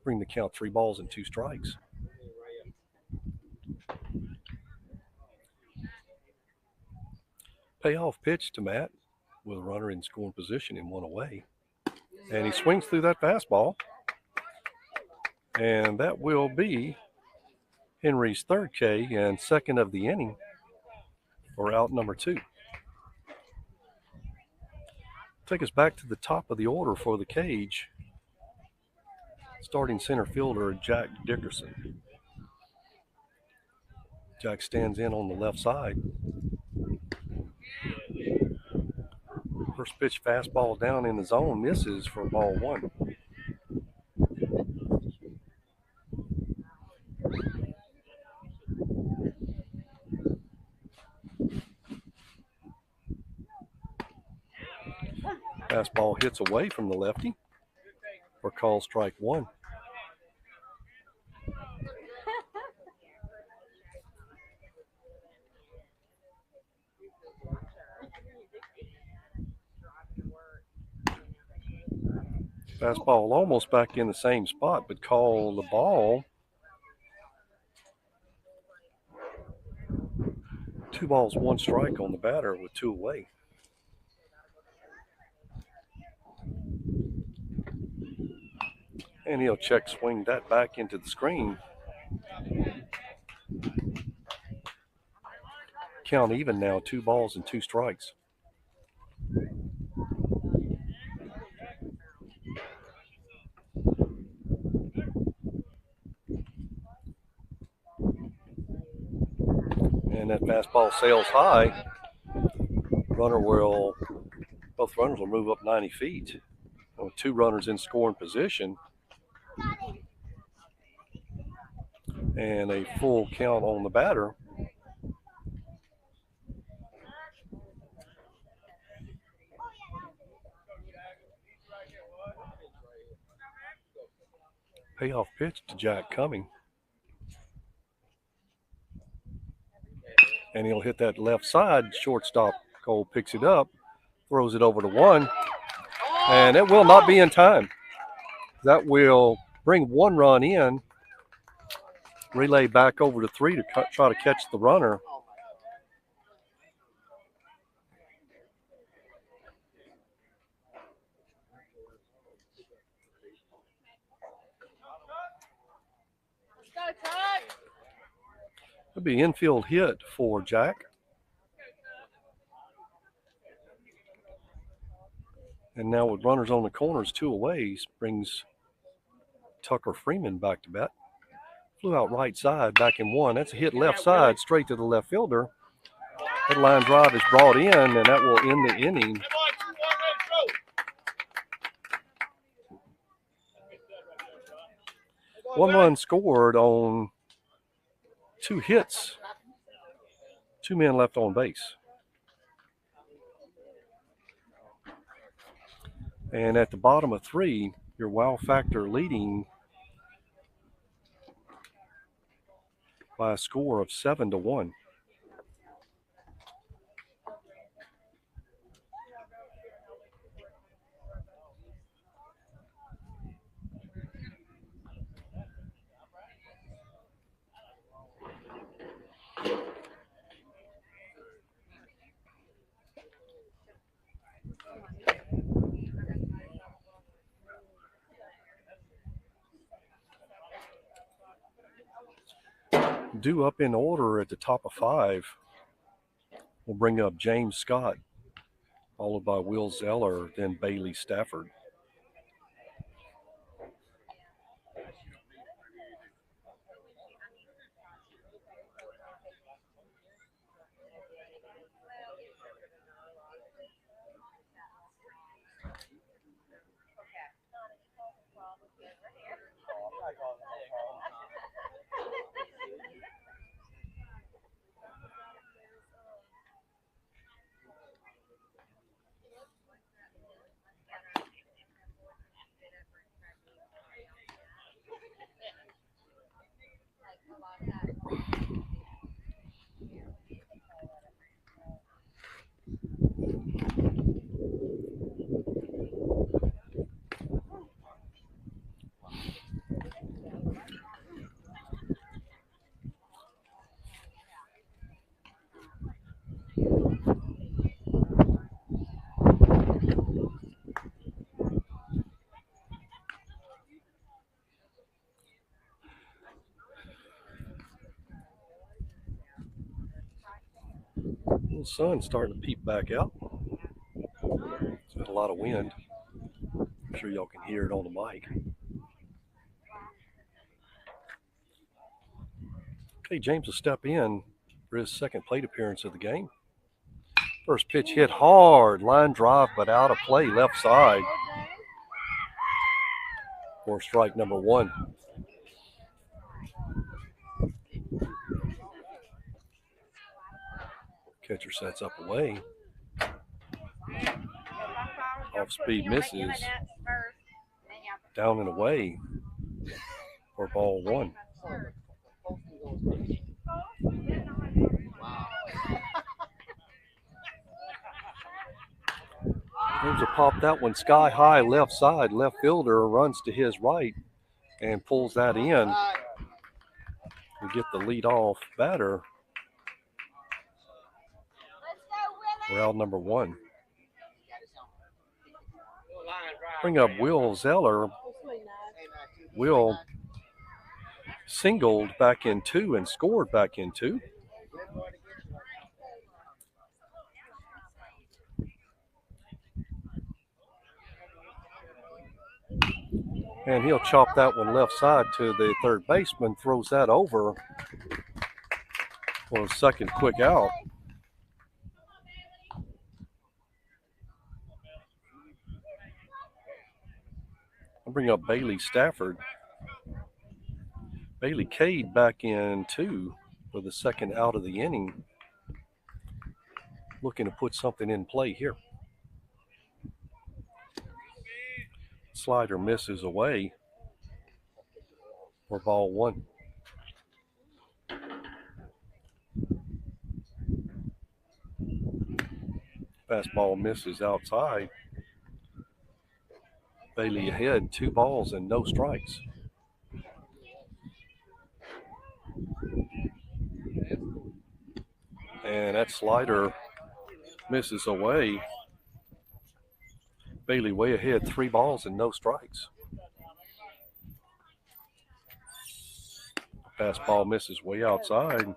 Bring the count 3 balls and 2 strikes. Payoff pitch to Matt with a runner in scoring position and 1 away. And he swings through that fastball. And that will be Henry's 3rd K and 2nd of the inning. or out number 2. Take us back to the top of the order for the cage. Starting center fielder Jack Dickerson. Jack stands in on the left side. First pitch fastball down in the zone, misses for ball 1. Fastball hits away from the lefty for call strike 1. Fastball almost back in the same spot, but call the ball. 2 balls, 1 strike on the batter with 2 away. And he'll check swing that back into the screen. Count even now, 2 balls and 2 strikes. And that fastball sails high. Both runners will move up 90 feet. With 2 runners in scoring position. And a full count on the batter. Payoff pitch to Jack coming. And he'll hit that left side. Shortstop Cole picks it up, throws it over to 1. And it will not be in time. That will bring 1 run in. Relay back over to 3 to try to catch the runner. It'll be infield hit for Jack. And now with runners on the corners, 2 away, brings Tucker Freeman back to bat. Flew out right side, back in 1. That's a hit left side, straight to the left fielder. That line drive is brought in, and that will end the inning. One run scored on 2 hits. 2 men left on base. And at the bottom of 3, your wow factor leading by a score of 7-1. Due up in order at the top of 5. We'll bring up James Scott, followed by Will Zeller, then Bailey Stafford. The sun's starting to peep back out. It's got a lot of wind. I'm sure y'all can hear it on the mic. Okay, James will step in for his second plate appearance of the game. First pitch hit hard, line drive, but out of play, left side. For strike number one. Catcher sets up away. Off speed misses. Down and away for ball one. James will pop that one sky high left side. Left fielder runs to his right and pulls that in. We get the leadoff batter for out number one. Bring up Will Zeller. Will singled back in two and scored back in two. And he'll chop that one left side to the third baseman, throws that over for a second quick out. I'll bring up Bailey Stafford. Bailey Cade back in two for the second out of the inning. Looking to put something in play here. Slider misses away for ball one. Fastball misses outside. Bailey ahead, 2 balls and no strikes. And that slider misses away. Bailey way ahead, 3 balls and no strikes. Fastball misses way outside.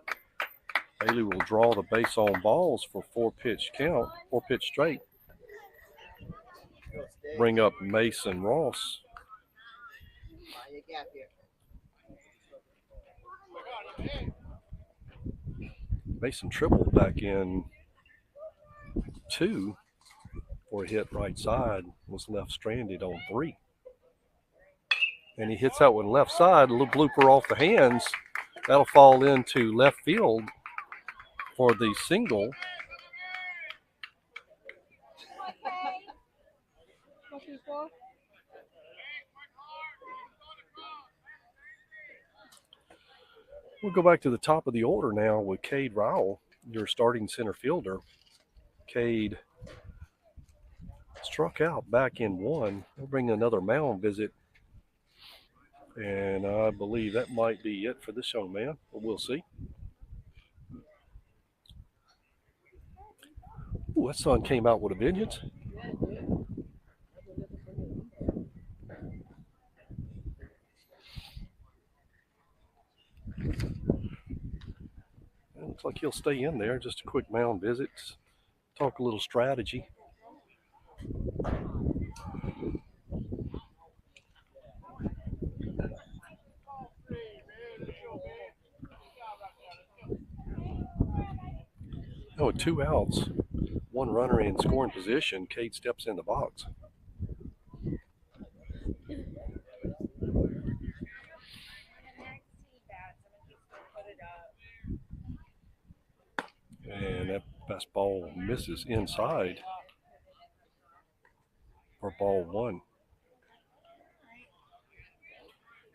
Bailey will draw the base on balls for 4-pitch count, 4-pitch straight. Bring up Mason Ross. Mason tripled back in two for a hit right side, was left stranded on 3. And he hits that one left side, a little blooper off the hands. That'll fall into left field for the single. We'll go back to the top of the order now with Cade Rowell, your starting center fielder. Cade struck out back in 1. We'll bring another mound visit. And I believe that might be it for this young man, but we'll see. Ooh, that sun came out with a vengeance. It looks like he'll stay in there. Just a quick mound visit. Talk a little strategy. Oh, with 2 outs, 1 runner in scoring position, Cade steps in the box. And that fastball misses inside for ball 1.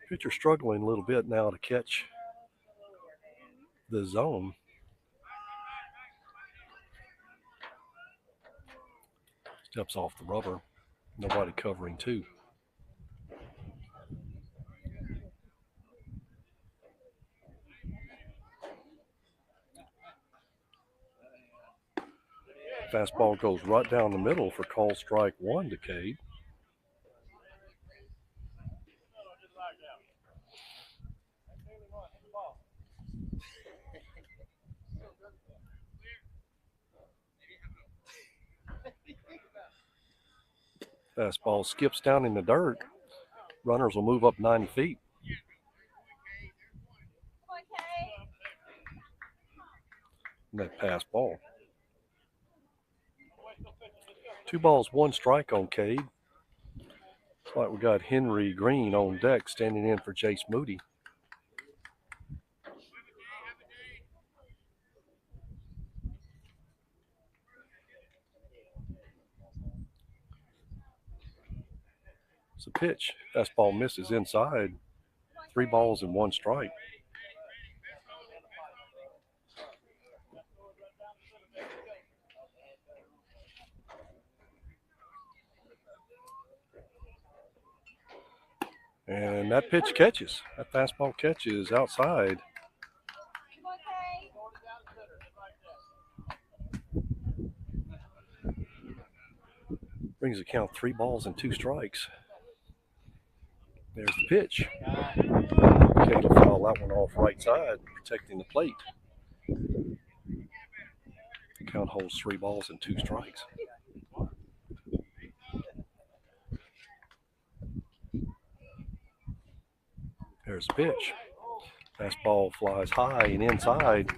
Pitcher struggling a little bit now to catch the zone. Steps off the rubber. Nobody covering 2. Fastball goes right down the middle for call strike 1 to Cade. Fastball skips down in the dirt. Runners will move up 90 feet. And that pass ball. 2 balls, 1 strike on Cade. Looks like we got Henry Green on deck standing in for Jace Moody. It's a pitch. Fastball misses inside. 3 balls and 1 strike. And that pitch catches. That fastball catches outside. Brings the count 3 balls and 2 strikes. There's the pitch. Cade will foul that one off right side, protecting the plate. The count holds 3 balls and 2 strikes. There's the pitch. Fastball flies high and inside.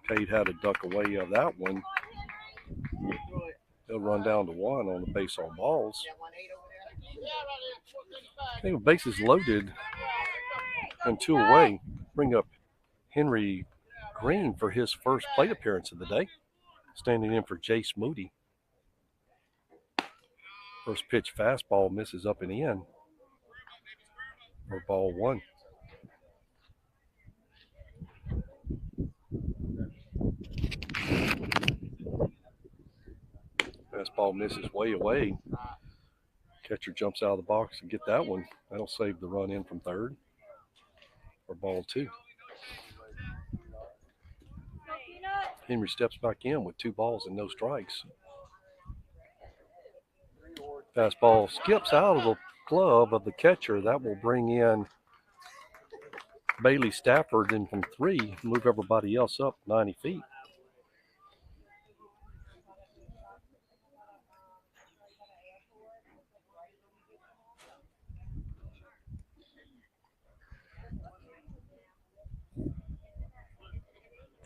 Cade had a duck away of that one. He'll run down to 1 on the base on balls. I think with bases loaded and 2 away, bring up Henry Green for his first plate appearance of the day, standing in for Jace Moody. First pitch fastball misses up and in for ball 1. Fastball misses way away. Catcher jumps out of the box and get that one. That'll save the run in from third for ball 2. Henry steps back in with 2 balls and no strikes. Fastball skips out of the glove of the catcher. That will bring in Bailey Stafford in from 3, move everybody else up 90 feet.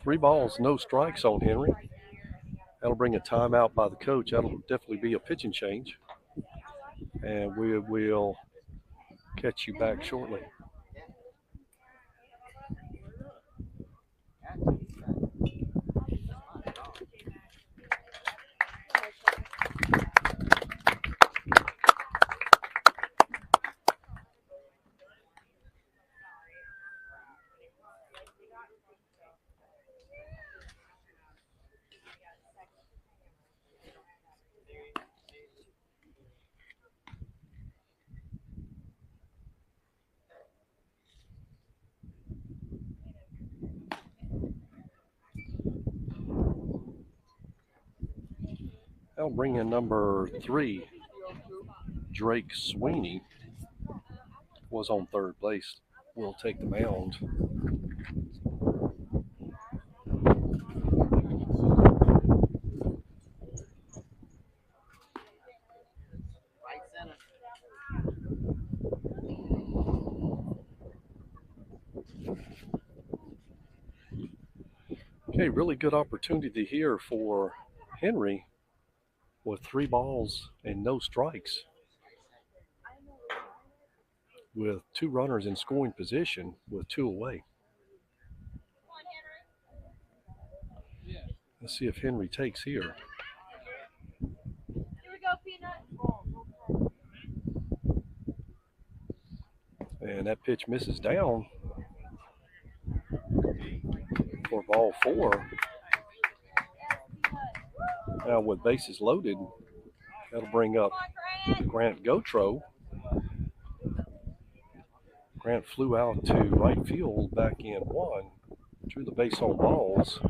Three balls, no strikes on Henry. That'll bring a timeout by the coach. That'll definitely be a pitching change. And we will catch you back shortly. That'll bring in number 3, Drake Sweeney, was on third base. Will take the mound.
Right center.
Okay, really good opportunity here for Henry with 3 balls and no strikes, with 2 runners in scoring position with 2 away. Let's see if Henry takes here.
Here we go, Peanut.
And that pitch misses down for ball 4. Now with bases loaded, that'll bring up Grant Gotro. Grant flew out to right field, back in 1, drew the base on balls,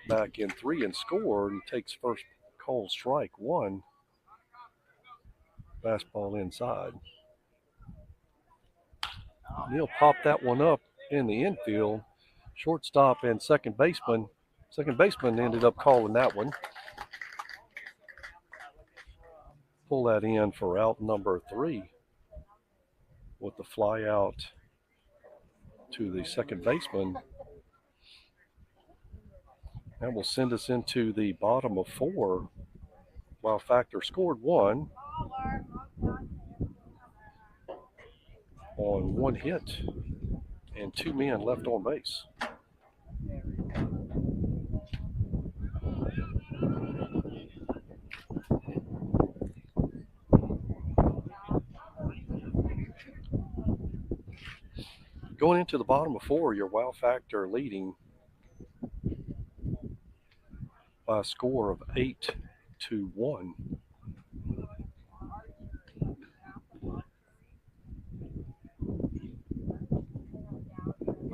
back in 3 and scored, and takes first call strike 1. Fastball inside. Neal popped that one up in the infield. Shortstop and second baseman ended up calling that one. pull that in for out number 3 with the fly out to the second baseman. That will send us into the bottom of 4. Wow Factor scored 1 on 1 hit and 2 men left on base. Going into the bottom of 4, your Wow Factor leading by a score of 8-1.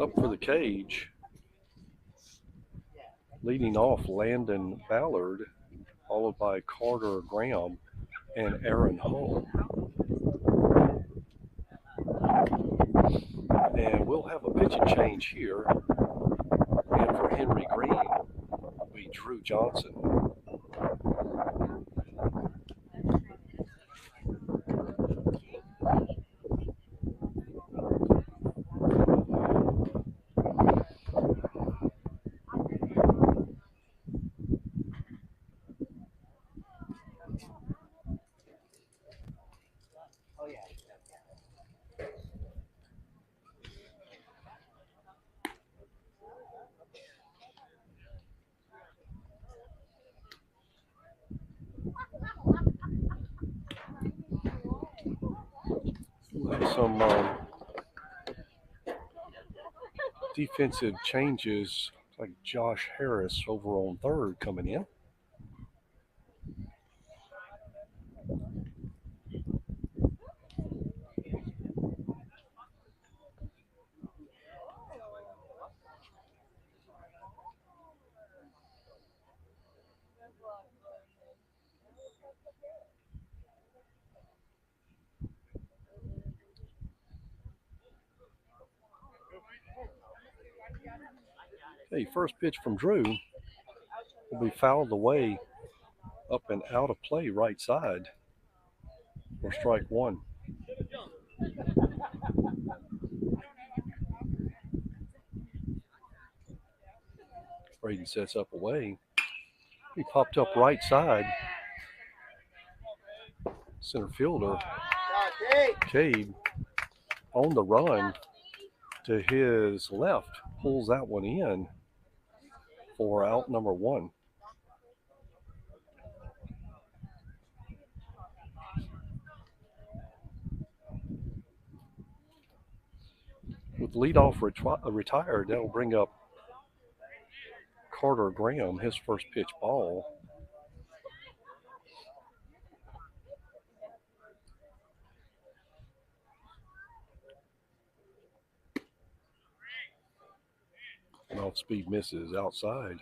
Up for the cage, leading off Landon Ballard, followed by Carter Graham and Aaron Hull. And we'll have a pitching change here. And for Henry Green will be Drew Johnson. Some defensive changes, like Josh Harris over on third coming in. Okay, first pitch from Drew will be fouled away up and out of play right side for strike 1. Braden sets up away. He popped up right side. Center fielder Cade on the run to his left pulls that one in for out number 1. With leadoff retired, that'll bring up Carter Graham, his first pitch ball. And off speed misses outside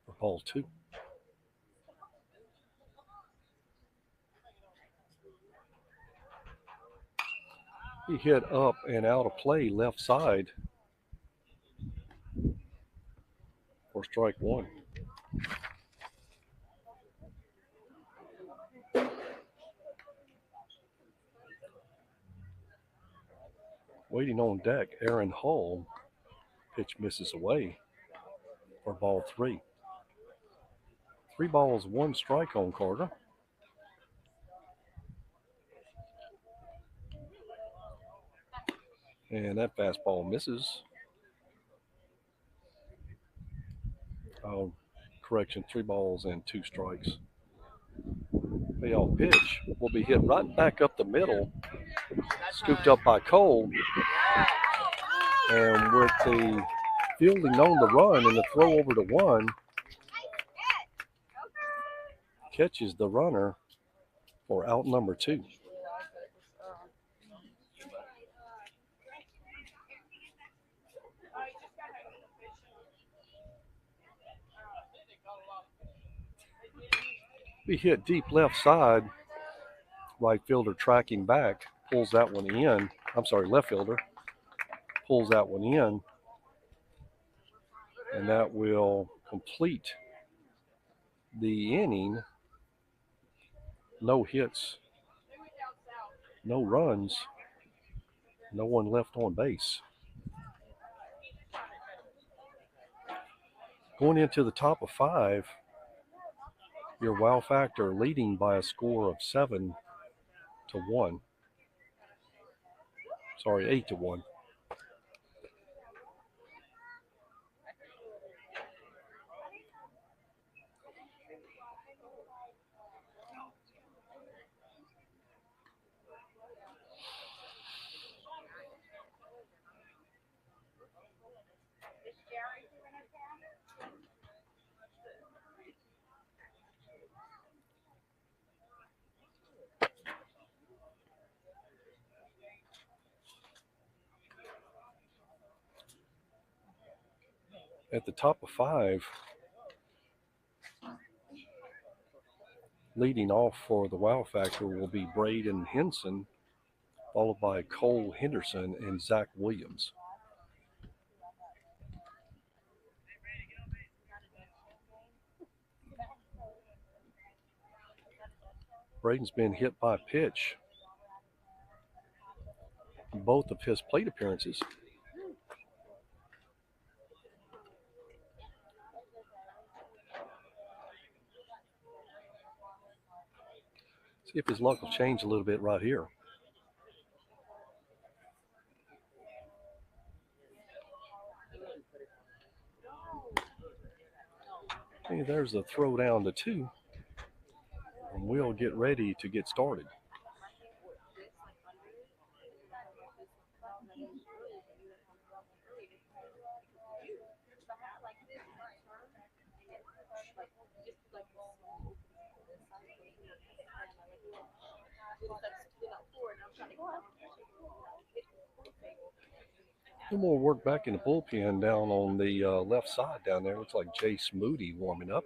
for ball 2. He hit up and out of play left side for strike 1. Waiting on deck, Aaron Hull. Pitch misses away for ball 3. 3 balls, 1 strike on Carter. And that fastball misses. Correction, 3 balls and 2 strikes. Payoff pitch will be hit right back up the middle, scooped up by Cole. And with the fielding on the run and the throw over to 1, catches the runner for out number 2. He hit deep left side. Right fielder tracking back, pulls that one in. I'm sorry, left fielder pulls that one in. And that will complete the inning No hits, no runs, no one left on base. Going into the top of 5, your wow factor leading by a score of 7-1. Sorry, 8-1. At the top of 5, leading off for the wow factor will be Braden Henson, followed by Cole Henderson and Zach Williams. Braden's been hit by a pitch in both of his plate appearances. See if his luck will change a little bit right here. Okay, there's the throw down to 2. And we'll get ready to get started. A little more work back in the bullpen down on the left side down there. Looks like Jace Moody warming up.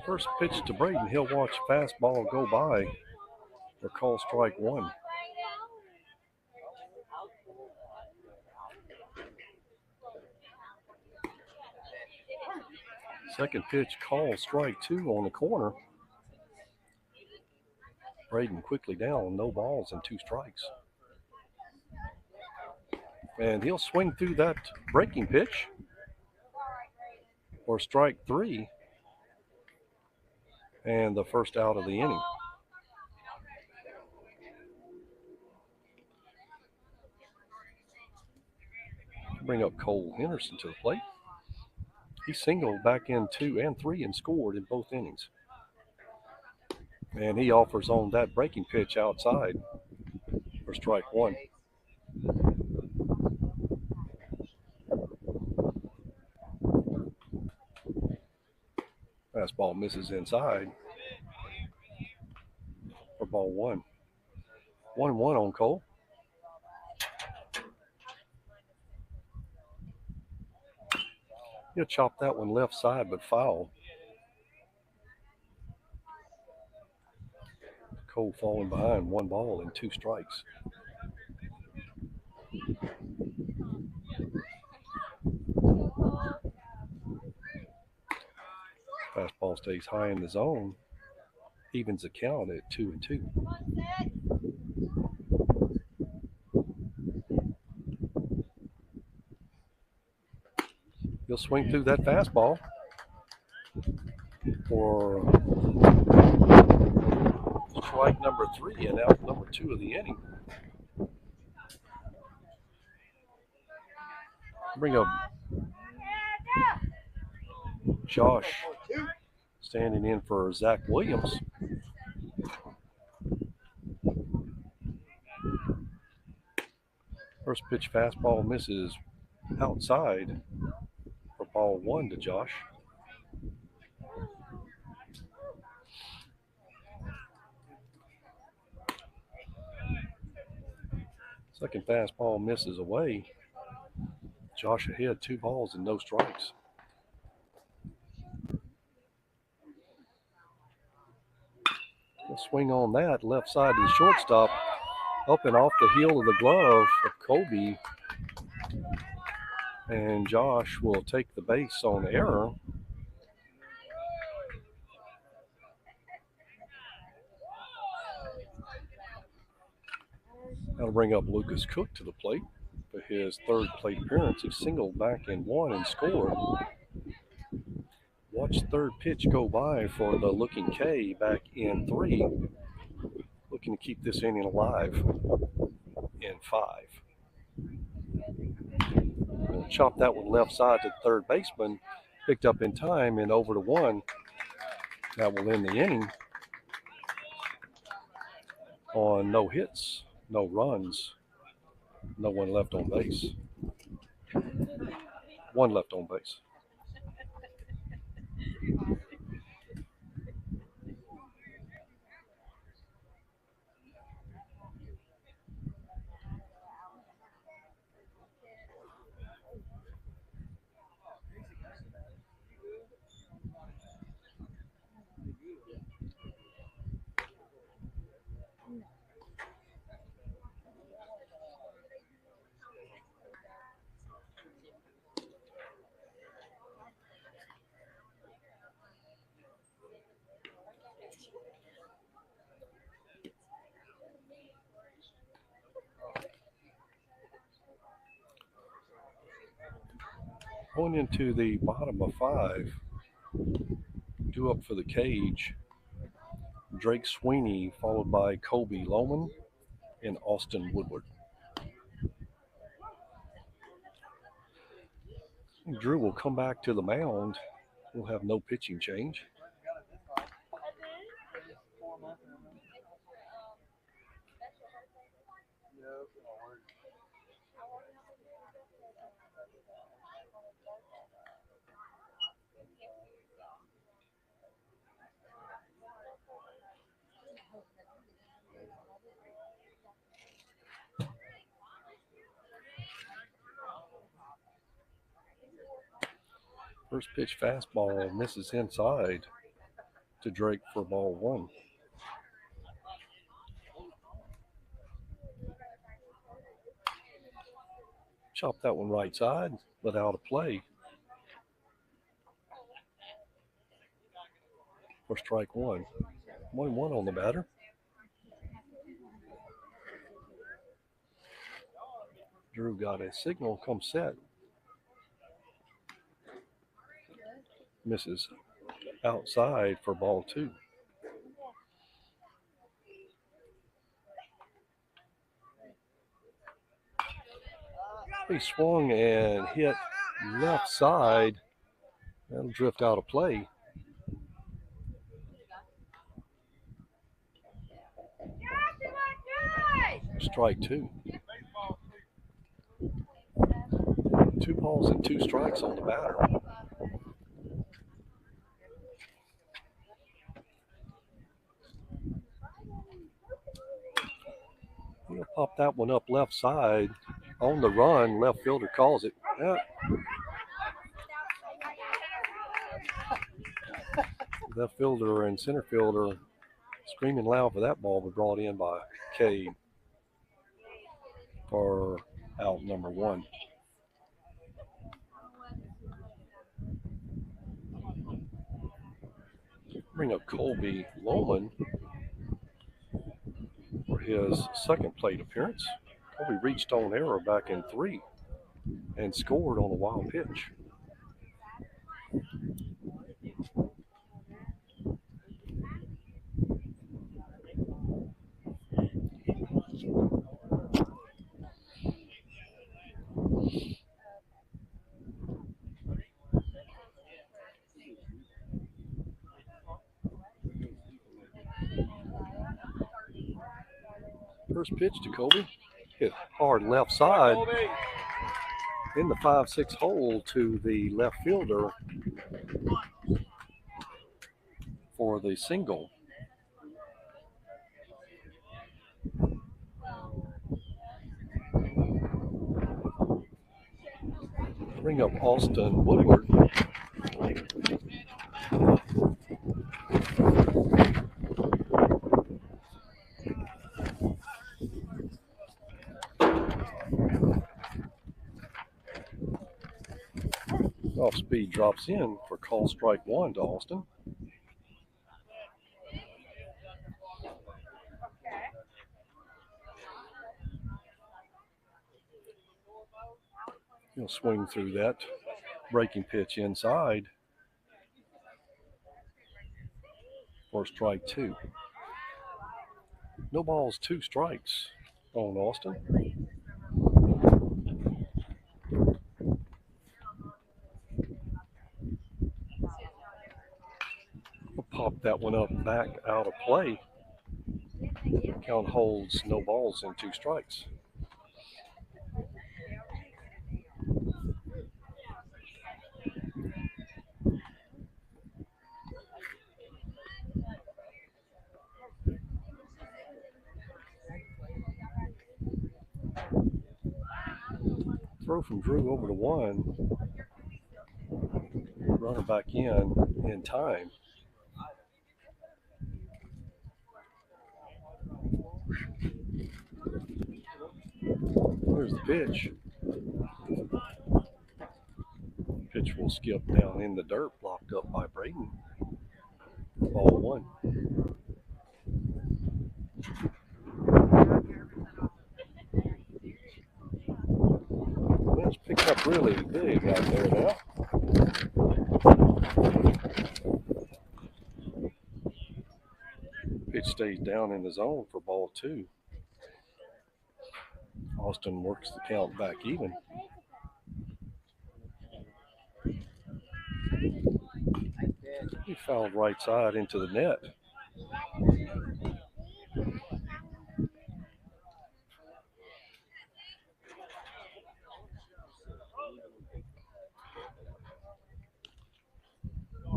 First pitch to Braden. He'll watch fastball go by or call strike 1. Second pitch, call strike 2 on the corner. Braden quickly down, no balls and 2 strikes. And he'll swing through that breaking pitch for strike 3 and the first out of the inning. Bring up Cole Henderson to the plate. He singled back in 2 and 3 and scored in both innings. And he offers on that breaking pitch outside for strike 1. Fastball misses inside for ball 1. 1-1 on Cole. He'll chop that one left side, but foul. Cole falling behind, 1 ball and 2 strikes. Fastball stays high in the zone. Evens the count at 2-2. He'll swing through that fastball for strike number 3 and out number 2 of the inning. Bring up Josh standing in for Zach Williams. First pitch fastball misses outside for ball 1 to Josh. Second fastball misses away. Josh ahead, 2 balls and no strikes. We'll swing on that left side to the shortstop, up and off the heel of the glove of Kobe. And Josh will take the base on error. That'll bring up Lucas Cook to the plate for his third plate appearance. He singled back in one and scored. Watch third pitch go by for the looking K back in 3. Looking to keep this inning alive in 5. We'll chop that one left side to the third baseman. Picked up in time and over to 1. That will end the inning on no hits, no runs, no one left on base. 1 left on base. Going into the bottom of 5, due up for the cage, Drake Sweeney, followed by Kobe Lohman and Austin Woodward. Drew will come back to the mound. We'll have no pitching change. First pitch fastball misses inside to Drake for ball 1. Chop that one right side, but out of play. For strike 1. 1-1 on the batter. Drew got a signal, come set. Misses outside for ball 2. He swung and hit left side. That'll drift out of play. Strike 2. 2 balls and 2 strikes on the batter. He'll pop that one up left side. On the run, left fielder calls it. Yeah. Left fielder and center fielder screaming loud for that ball, but brought in by Cade for out number 1. Bring up Colby Lohman for his second plate appearance. Colby reached on error back in 3 and scored on a wild pitch. First pitch to Colby. Hit hard left side in the 5-6 hole to the left fielder for the single. Bring up Austin Woodward. Off speed drops in for call strike 1 to Austin. He'll swing through that breaking pitch inside for strike 2. No balls, 2 strikes on Austin. We'll pop that one up back out of play. Count holds no balls and 2 strikes. Throw from Drew over to 1. Runner back in time. There's the pitch. Pitch will skip down in the dirt, blocked up by Braden. Ball 1. Well, it's picked up really big out there now. Pitch stays down in the zone for ball 2. Austin works the count back even. He fouled right side into the net.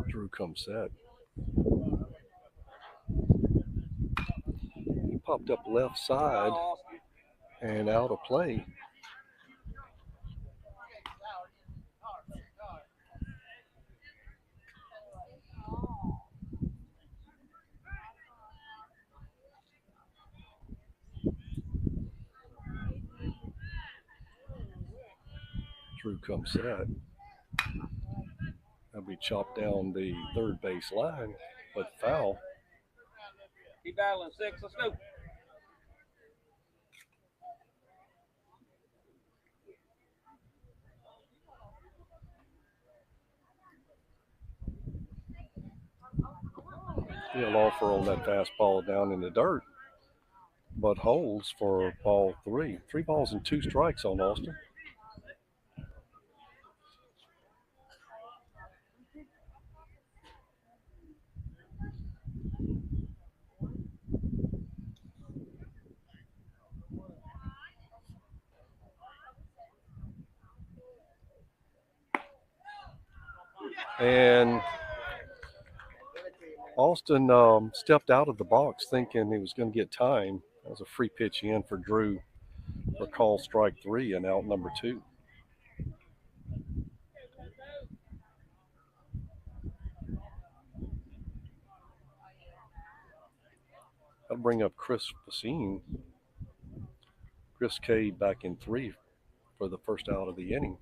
Drew comes set. He popped up left side and out of play. Drew comes set. That'll be chopped down the third base line, but foul.
Keep battling 6. Let's go.
He'll offer on that fastball down in the dirt, but holds for ball 3. 3 balls and 2 strikes on Austin. And Austin stepped out of the box thinking he was going to get time. That was a free pitch in for Drew for call strike 3 and out number 2. That'll bring up Chris Facine. Chris K back in 3 for the first out of the inning.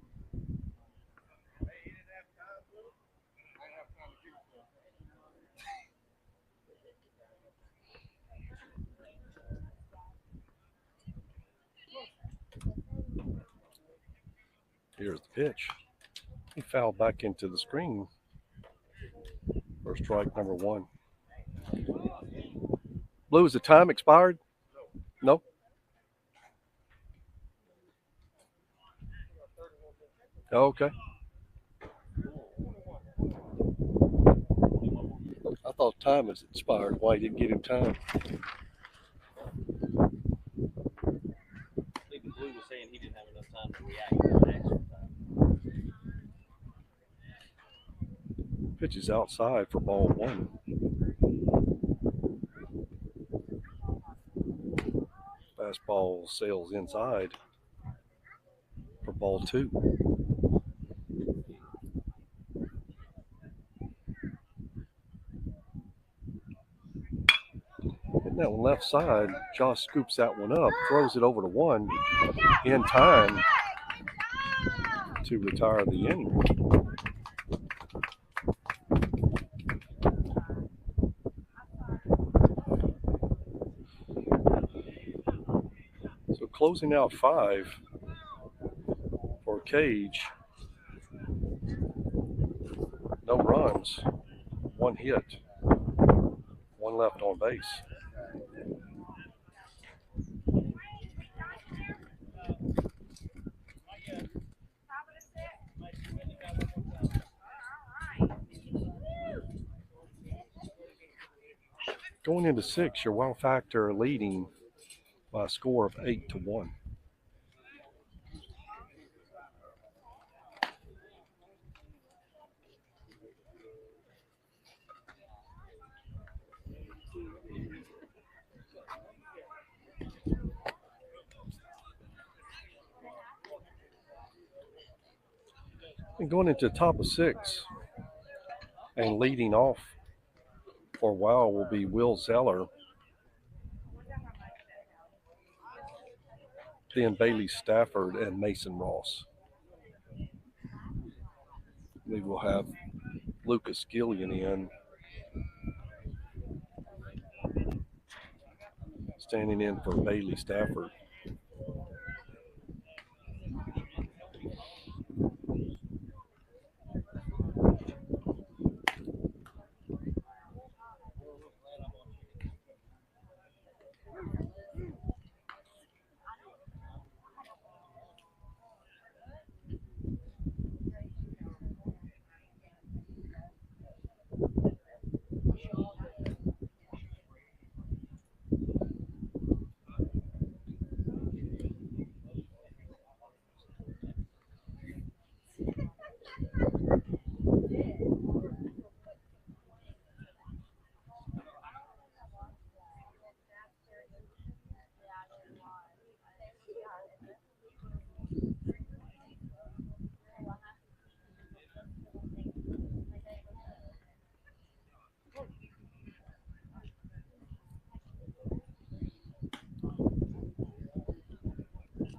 Here's the pitch. He fouled back into the screen for strike number 1. Blue, is the time expired? No. Okay. I thought time was expired. Why you didn't get him time?
I think the Blue was saying he didn't have enough time to react to the extra time.
Pitch is outside for ball 1. Fastball sails inside for ball 2. Hitting that one left side, Josh scoops that one up, throws it over to 1 in time to retire the inning. So closing out 5 for cage. No runs, 1 hit, 1 left on base. Going into 6, your wow factor leading by a score of 8-1. And going into the top of 6 and leading off for wow will be Will Zeller. Then Bailey Stafford and Mason Ross. We will have Lucas Gillian in, standing in for Bailey Stafford.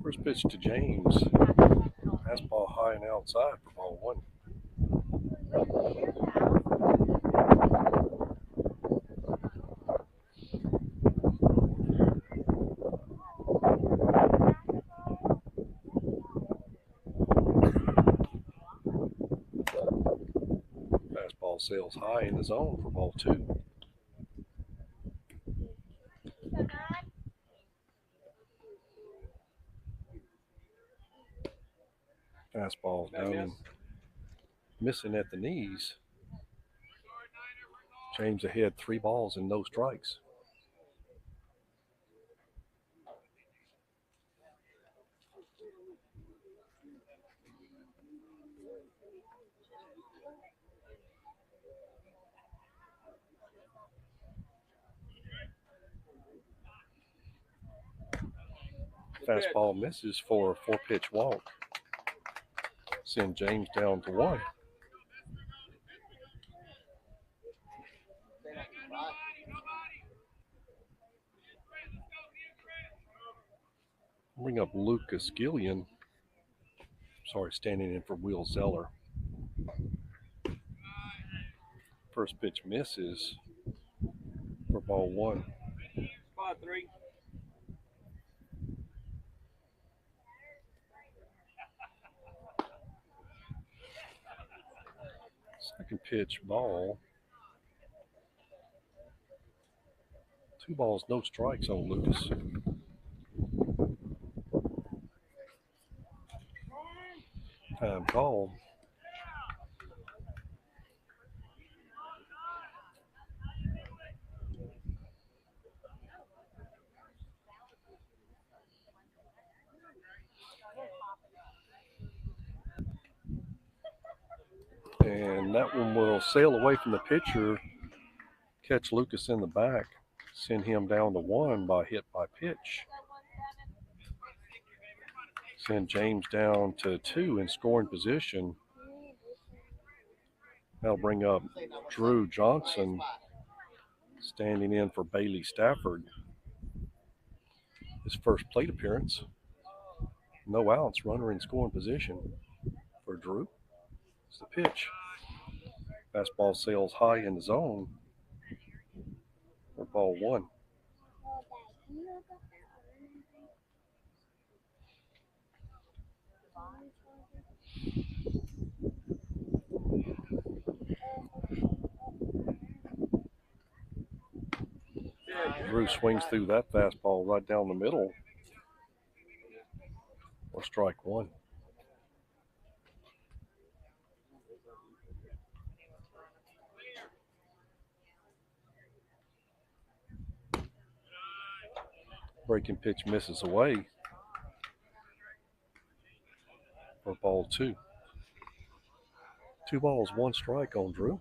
First pitch to James. Fastball high and outside for ball 1. Fastball sails high in the zone for ball 2. Fastball down and missing at the knees. James ahead, 3 balls and no strikes. Fastball misses for a 4-pitch walk. Send James down to 1. Bring up Lucas Gillian. Standing in for Will Zeller. First pitch misses for ball 1.
Spot 3.
Second pitch ball. 2 balls, no strikes on Lucas. Time called. And that one will sail away from the pitcher, catch Lucas in the back, send him down to 1 by hit by pitch. Send James down to 2 in scoring position. That'll bring up Drew Johnson, standing in for Bailey Stafford. His first plate appearance. No outs, runner in scoring position for Drew. It's the pitch. Fastball sails high in the zone for ball 1. Drew swings through that fastball right down the middle for strike one. Breaking pitch misses away for ball two. 2 balls, 1 strike on Drew.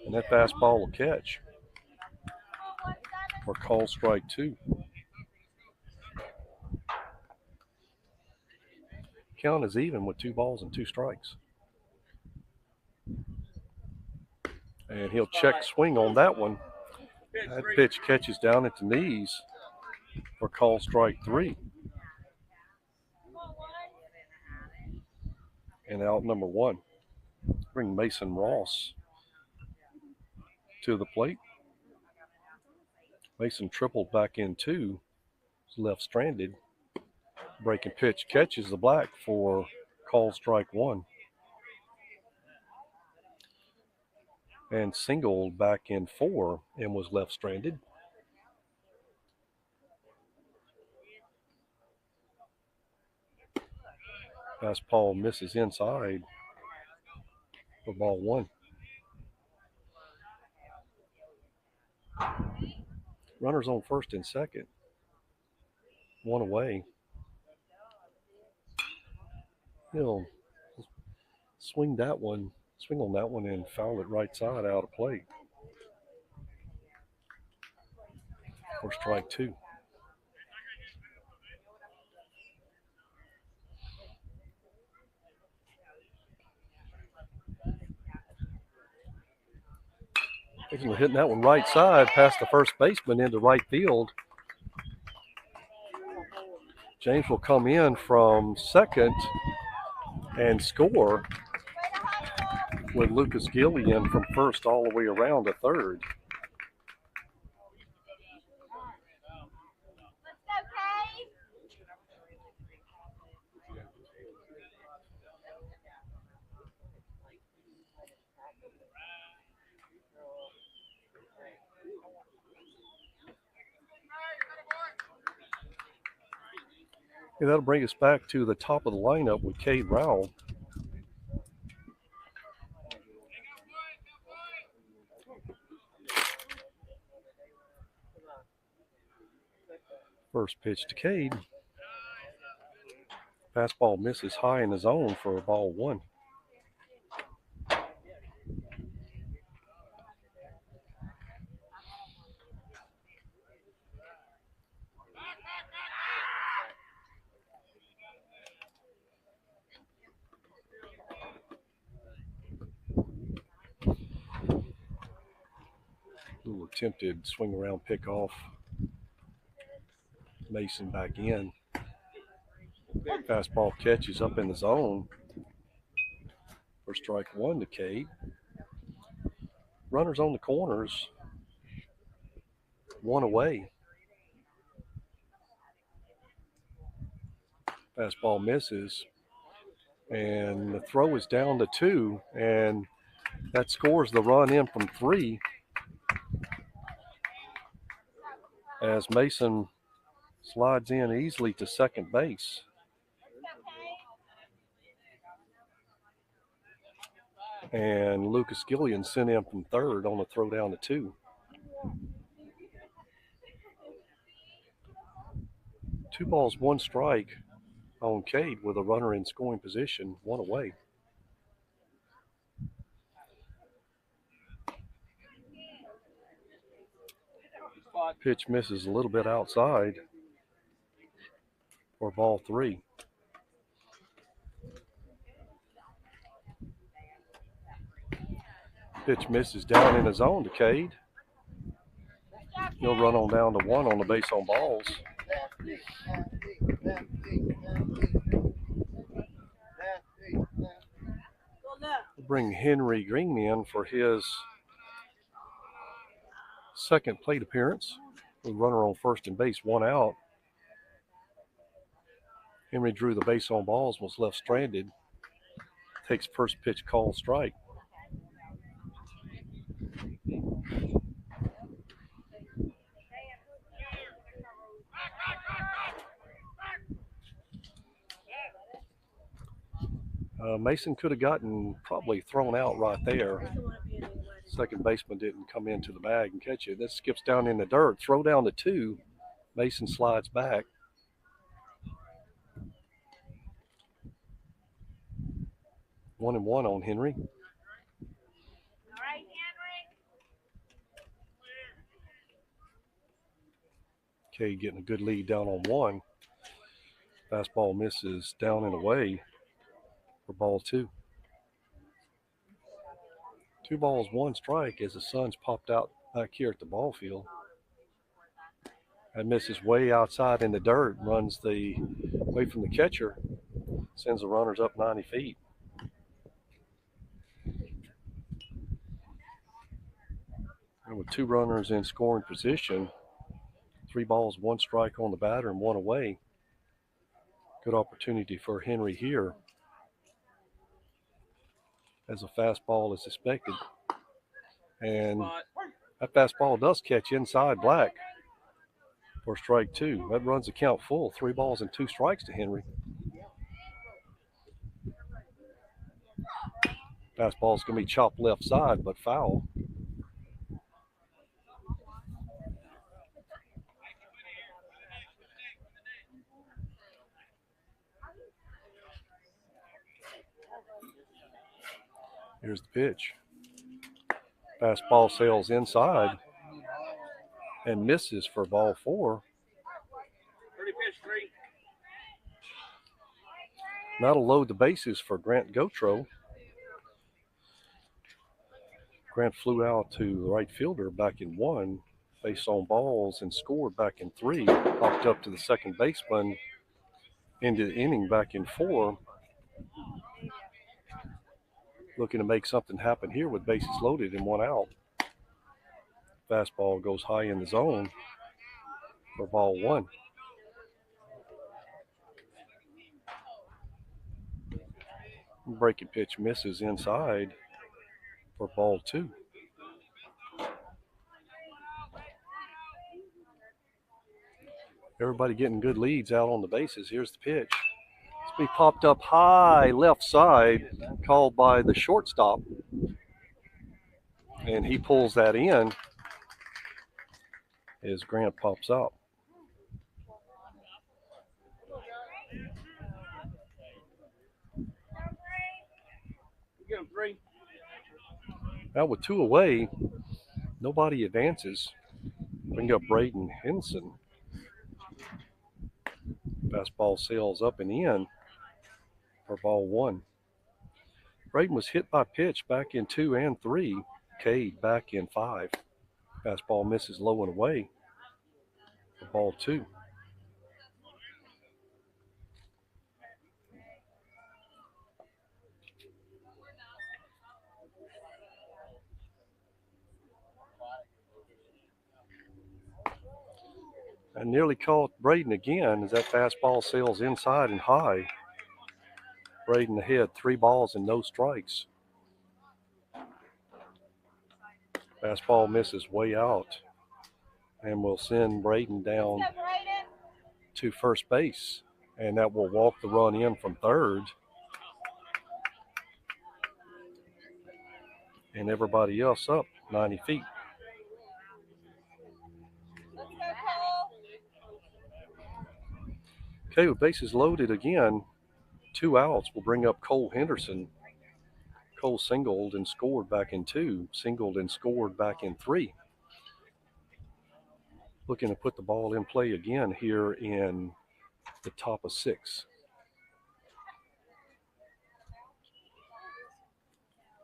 And that fastball will catch for call strike 2. Count is even with 2 balls and 2 strikes. And he'll check swing on that one. That pitch catches down at the knees for call strike 3. And out number 1. Bring Mason Ross to the plate. Mason tripled back in 2. Left stranded. Breaking pitch catches the black for call strike 1. And singled back in 4 and was left stranded. Fastball misses inside for ball 1. Runners on first and second. 1 away. He'll swing on that one and foul it right side out of play for strike 2. Hitting that one right side past the first baseman into right field. James will come in from second and score with Lucas Gillian from first all the way around to third. And that'll bring us back to the top of the lineup with Cade Rowell. First pitch to Cade. Fastball misses high in the zone for ball 1. Little attempted swing around pickoff. Mason back in. Fastball catches up in the zone for strike 1 to Cade. Runners on the corners. 1 away. Fastball misses. And the throw is down to 2. And that scores the run in from 3. As Mason slides in easily to second base. And Lucas Gillian sent in from third on a throw down to 2. 2 balls, 1 strike on Cade with a runner in scoring position, 1 away. Pitch misses a little bit outside for ball 3. Pitch misses down in the zone to Cade. He'll run on down to 1 on the base on balls. We'll bring Henry Green in for his second plate appearance with runner on first and base, 1 out. Henry drew the base on balls, was left stranded. Takes first pitch, call, strike. Mason could have gotten probably thrown out right there. Second baseman didn't come into the bag and catch it. This skips down in the dirt. Throw down to 2. Mason slides back. One and one on Henry. Okay, getting a good lead down on 1. Fastball misses down and away for ball 2. 2 balls, 1 strike as the sun's popped out back here at the ball field. That misses way outside in the dirt, runs the way from the catcher, sends the runners up 90 feet. And with 2 runners in scoring position, 3 balls, 1 strike on the batter and 1 away. Good opportunity for Henry here as a fastball is expected. And that fastball does catch inside Black for strike 2. That runs the count full. 3 balls and 2 strikes to Henry. Fastball's going to be chopped left side, but foul. Here's the pitch. Fastball sails inside and misses for ball 4. That'll load the bases for Grant Gotro. Grant flew out to the right fielder back in 1, base on balls, and scored back in 3. Popped up to the second baseman, into the inning back in 4. Looking to make something happen here with bases loaded and 1 out. Fastball goes high in the zone for ball 1. Breaking pitch misses inside for ball 2. Everybody getting good leads out on the bases. Here's the pitch. It's be popped up high left side, called by the shortstop. And he pulls that in as Grant pops up. Now with 2 away, nobody advances. Bring up Braden Henson. Fastball sails up and in for ball 1. Braden was hit by pitch back in 2 and 3. Cade back in 5. Fastball misses low and away for ball 2. I nearly caught Braden again as that fastball sails inside and high. Braden ahead, 3 balls and no strikes. Fastball misses way out and will send Braden down to first base. And that will walk the run in from third. And everybody else up 90 feet. Okay, with bases loaded again, 2 outs will bring up Cole Henderson. Cole singled and scored back in 2, singled and scored back in 3. Looking to put the ball in play again here in the top of 6.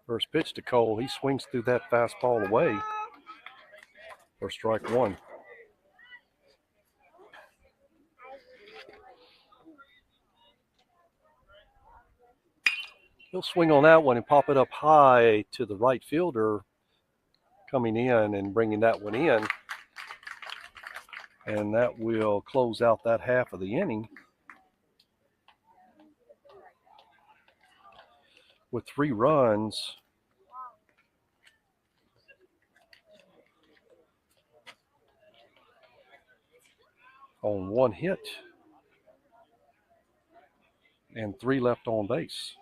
First pitch to Cole, he swings through that fastball away for strike 1. He'll swing on that one and pop it up high to the right fielder. coming in and bringing that one in. And that will close out that half of the inning with 3 runs on 1 hit and 3 left on base.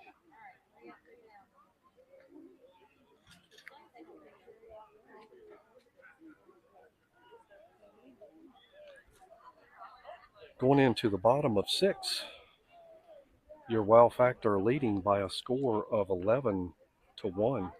Going into the bottom of 6, your Wow Factor leading by a score of 11-1.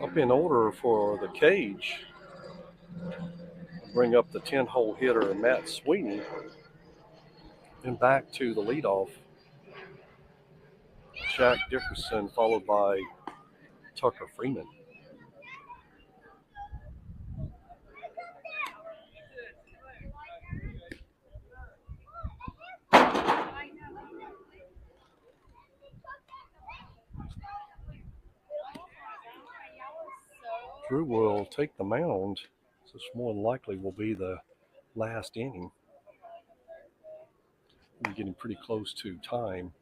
Up in order for the cage, bring up the 10-hole hitter Matt Sweeney, and back to the leadoff, Jack Dickerson, followed by Tucker Freeman. Drew will take the mound. This more than likely will be the last inning. We're getting pretty close to time.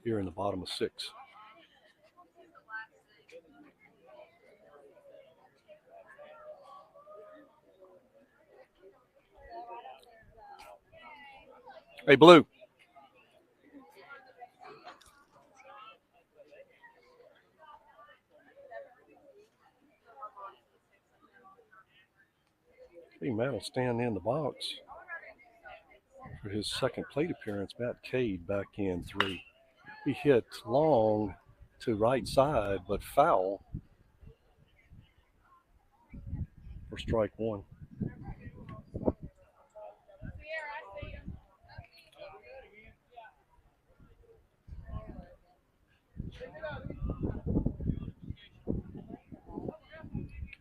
Here in the bottom of 6. Hey, Blue. Matt will stand in the box for his second plate appearance. Matt Cade back in 3. He hit long to right side, but foul for strike 1.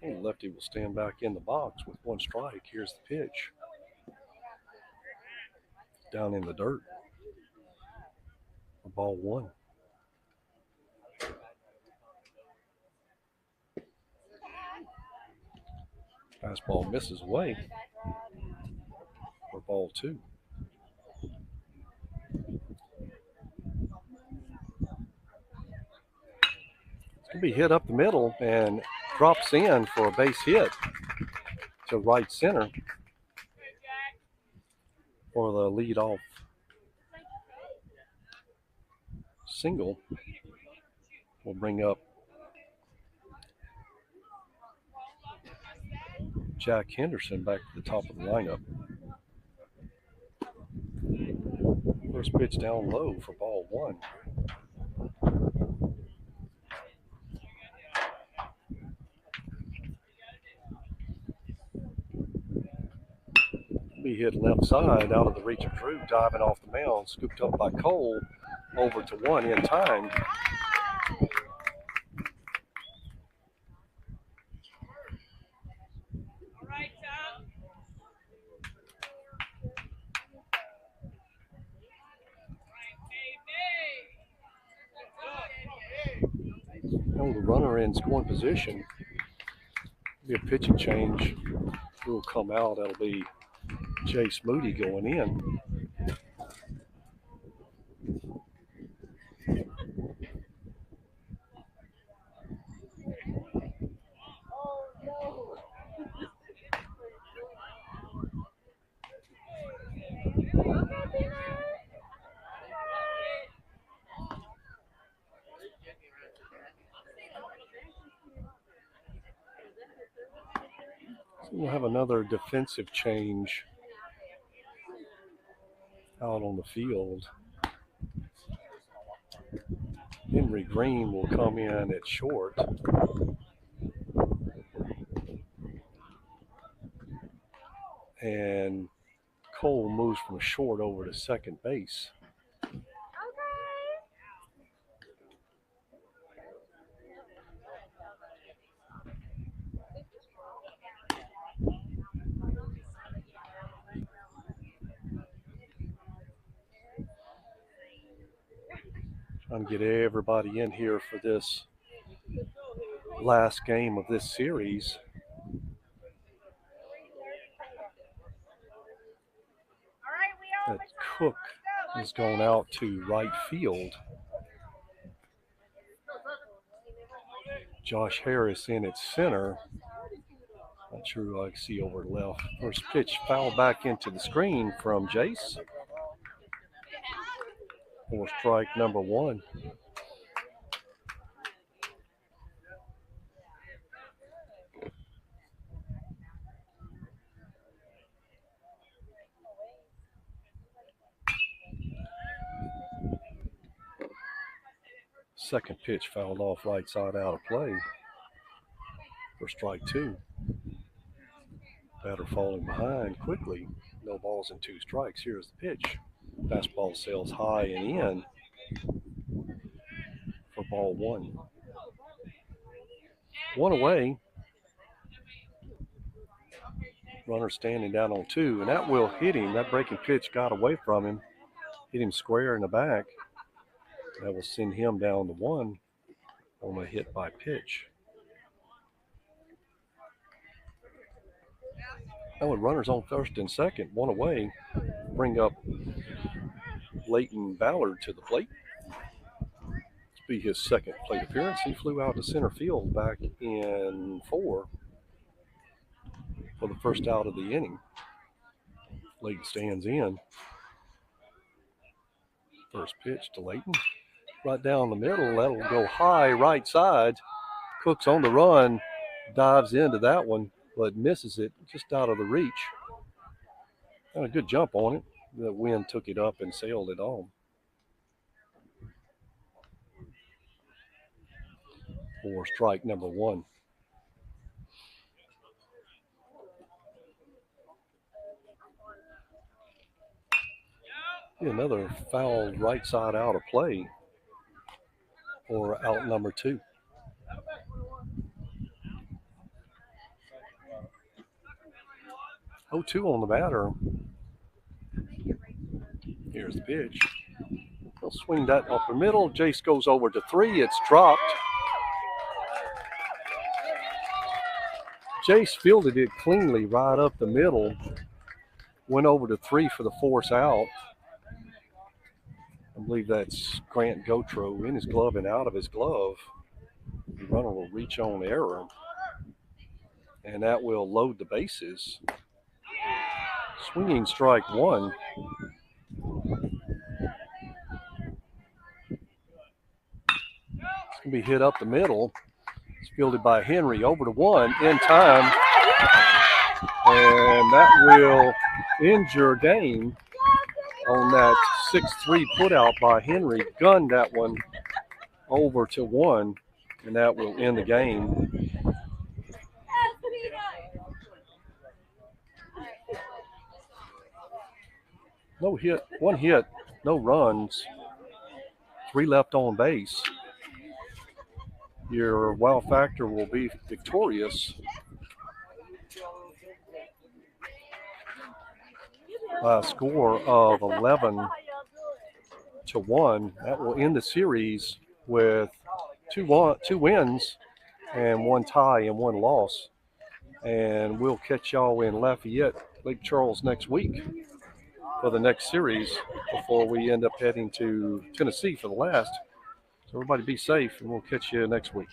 And lefty will stand back in the box with 1 strike. Here's the pitch. Down in the dirt for ball 1. Fastball misses away for ball 2. It's going to be hit up the middle and drops in for a base hit to right center for the leadoff single. Will bring up Jack Henderson back to the top of the lineup. First pitch down low for ball 1. Be hit left side out of the reach of Drew, diving off the mound, scooped up by Cole, over to 1 in time. The runner in scoring position. Be a pitching change. Will come out. That'll be Chase Moody going in. We'll have another defensive change out on the field. Henry Green will come in at short. And Cole moves from short over to second base. Trying to get everybody in here for this last game of this series. That Cook has gone out to right field. Josh Harris in at center. Not sure who I can see over left. First pitch fouled back into the screen from Jace. For strike number one. Second pitch fouled off right side out of play for strike two. Batter falling behind quickly. No balls and 2 strikes. Here's the pitch. Fastball sails high and in for ball one. One away. Runner standing down on 2, and that will hit him. That breaking pitch got away from him. Hit him square in the back. That will send him down to 1 on a hit by pitch. Now with runners on first and second, 1 away, bring up Leighton Ballard to the plate. This will be his second plate appearance. He flew out to center field back in 4 for the first out of the inning. Leighton stands in. First pitch to Leighton. Right down the middle, that'll go high right side. Cook's on the run, dives into that one, but misses it just out of the reach. Got a good jump on it. The wind took it up and sailed it on. For strike number one. Another fouled right side out of play for out number 2. Oh, 2 on the batter. Here's the pitch. They'll swing that up the middle. Jace goes over to 3. It's dropped. Jace fielded it cleanly right up the middle. Went over to 3 for the force out. I believe that's Grant Gotro in his glove and out of his glove. The runner will reach on error. And that will load the bases. Swinging strike 1. It's going to be hit up the middle. It's fielded by Henry over to 1 in time. And that will end your game on that 6-3 put out by Henry. Gunned that one over to 1, and that will end the game. No hit, 1 hit, no runs, 3 left on base. Your wow factor will be victorious by a score of 11-1. That will end the series with 2 wins and 1 tie and 1 loss. And we'll catch y'all in Lafayette, Lake Charles next week for the next series before we end up heading to Tennessee for the last. So everybody be safe, and we'll catch you next week.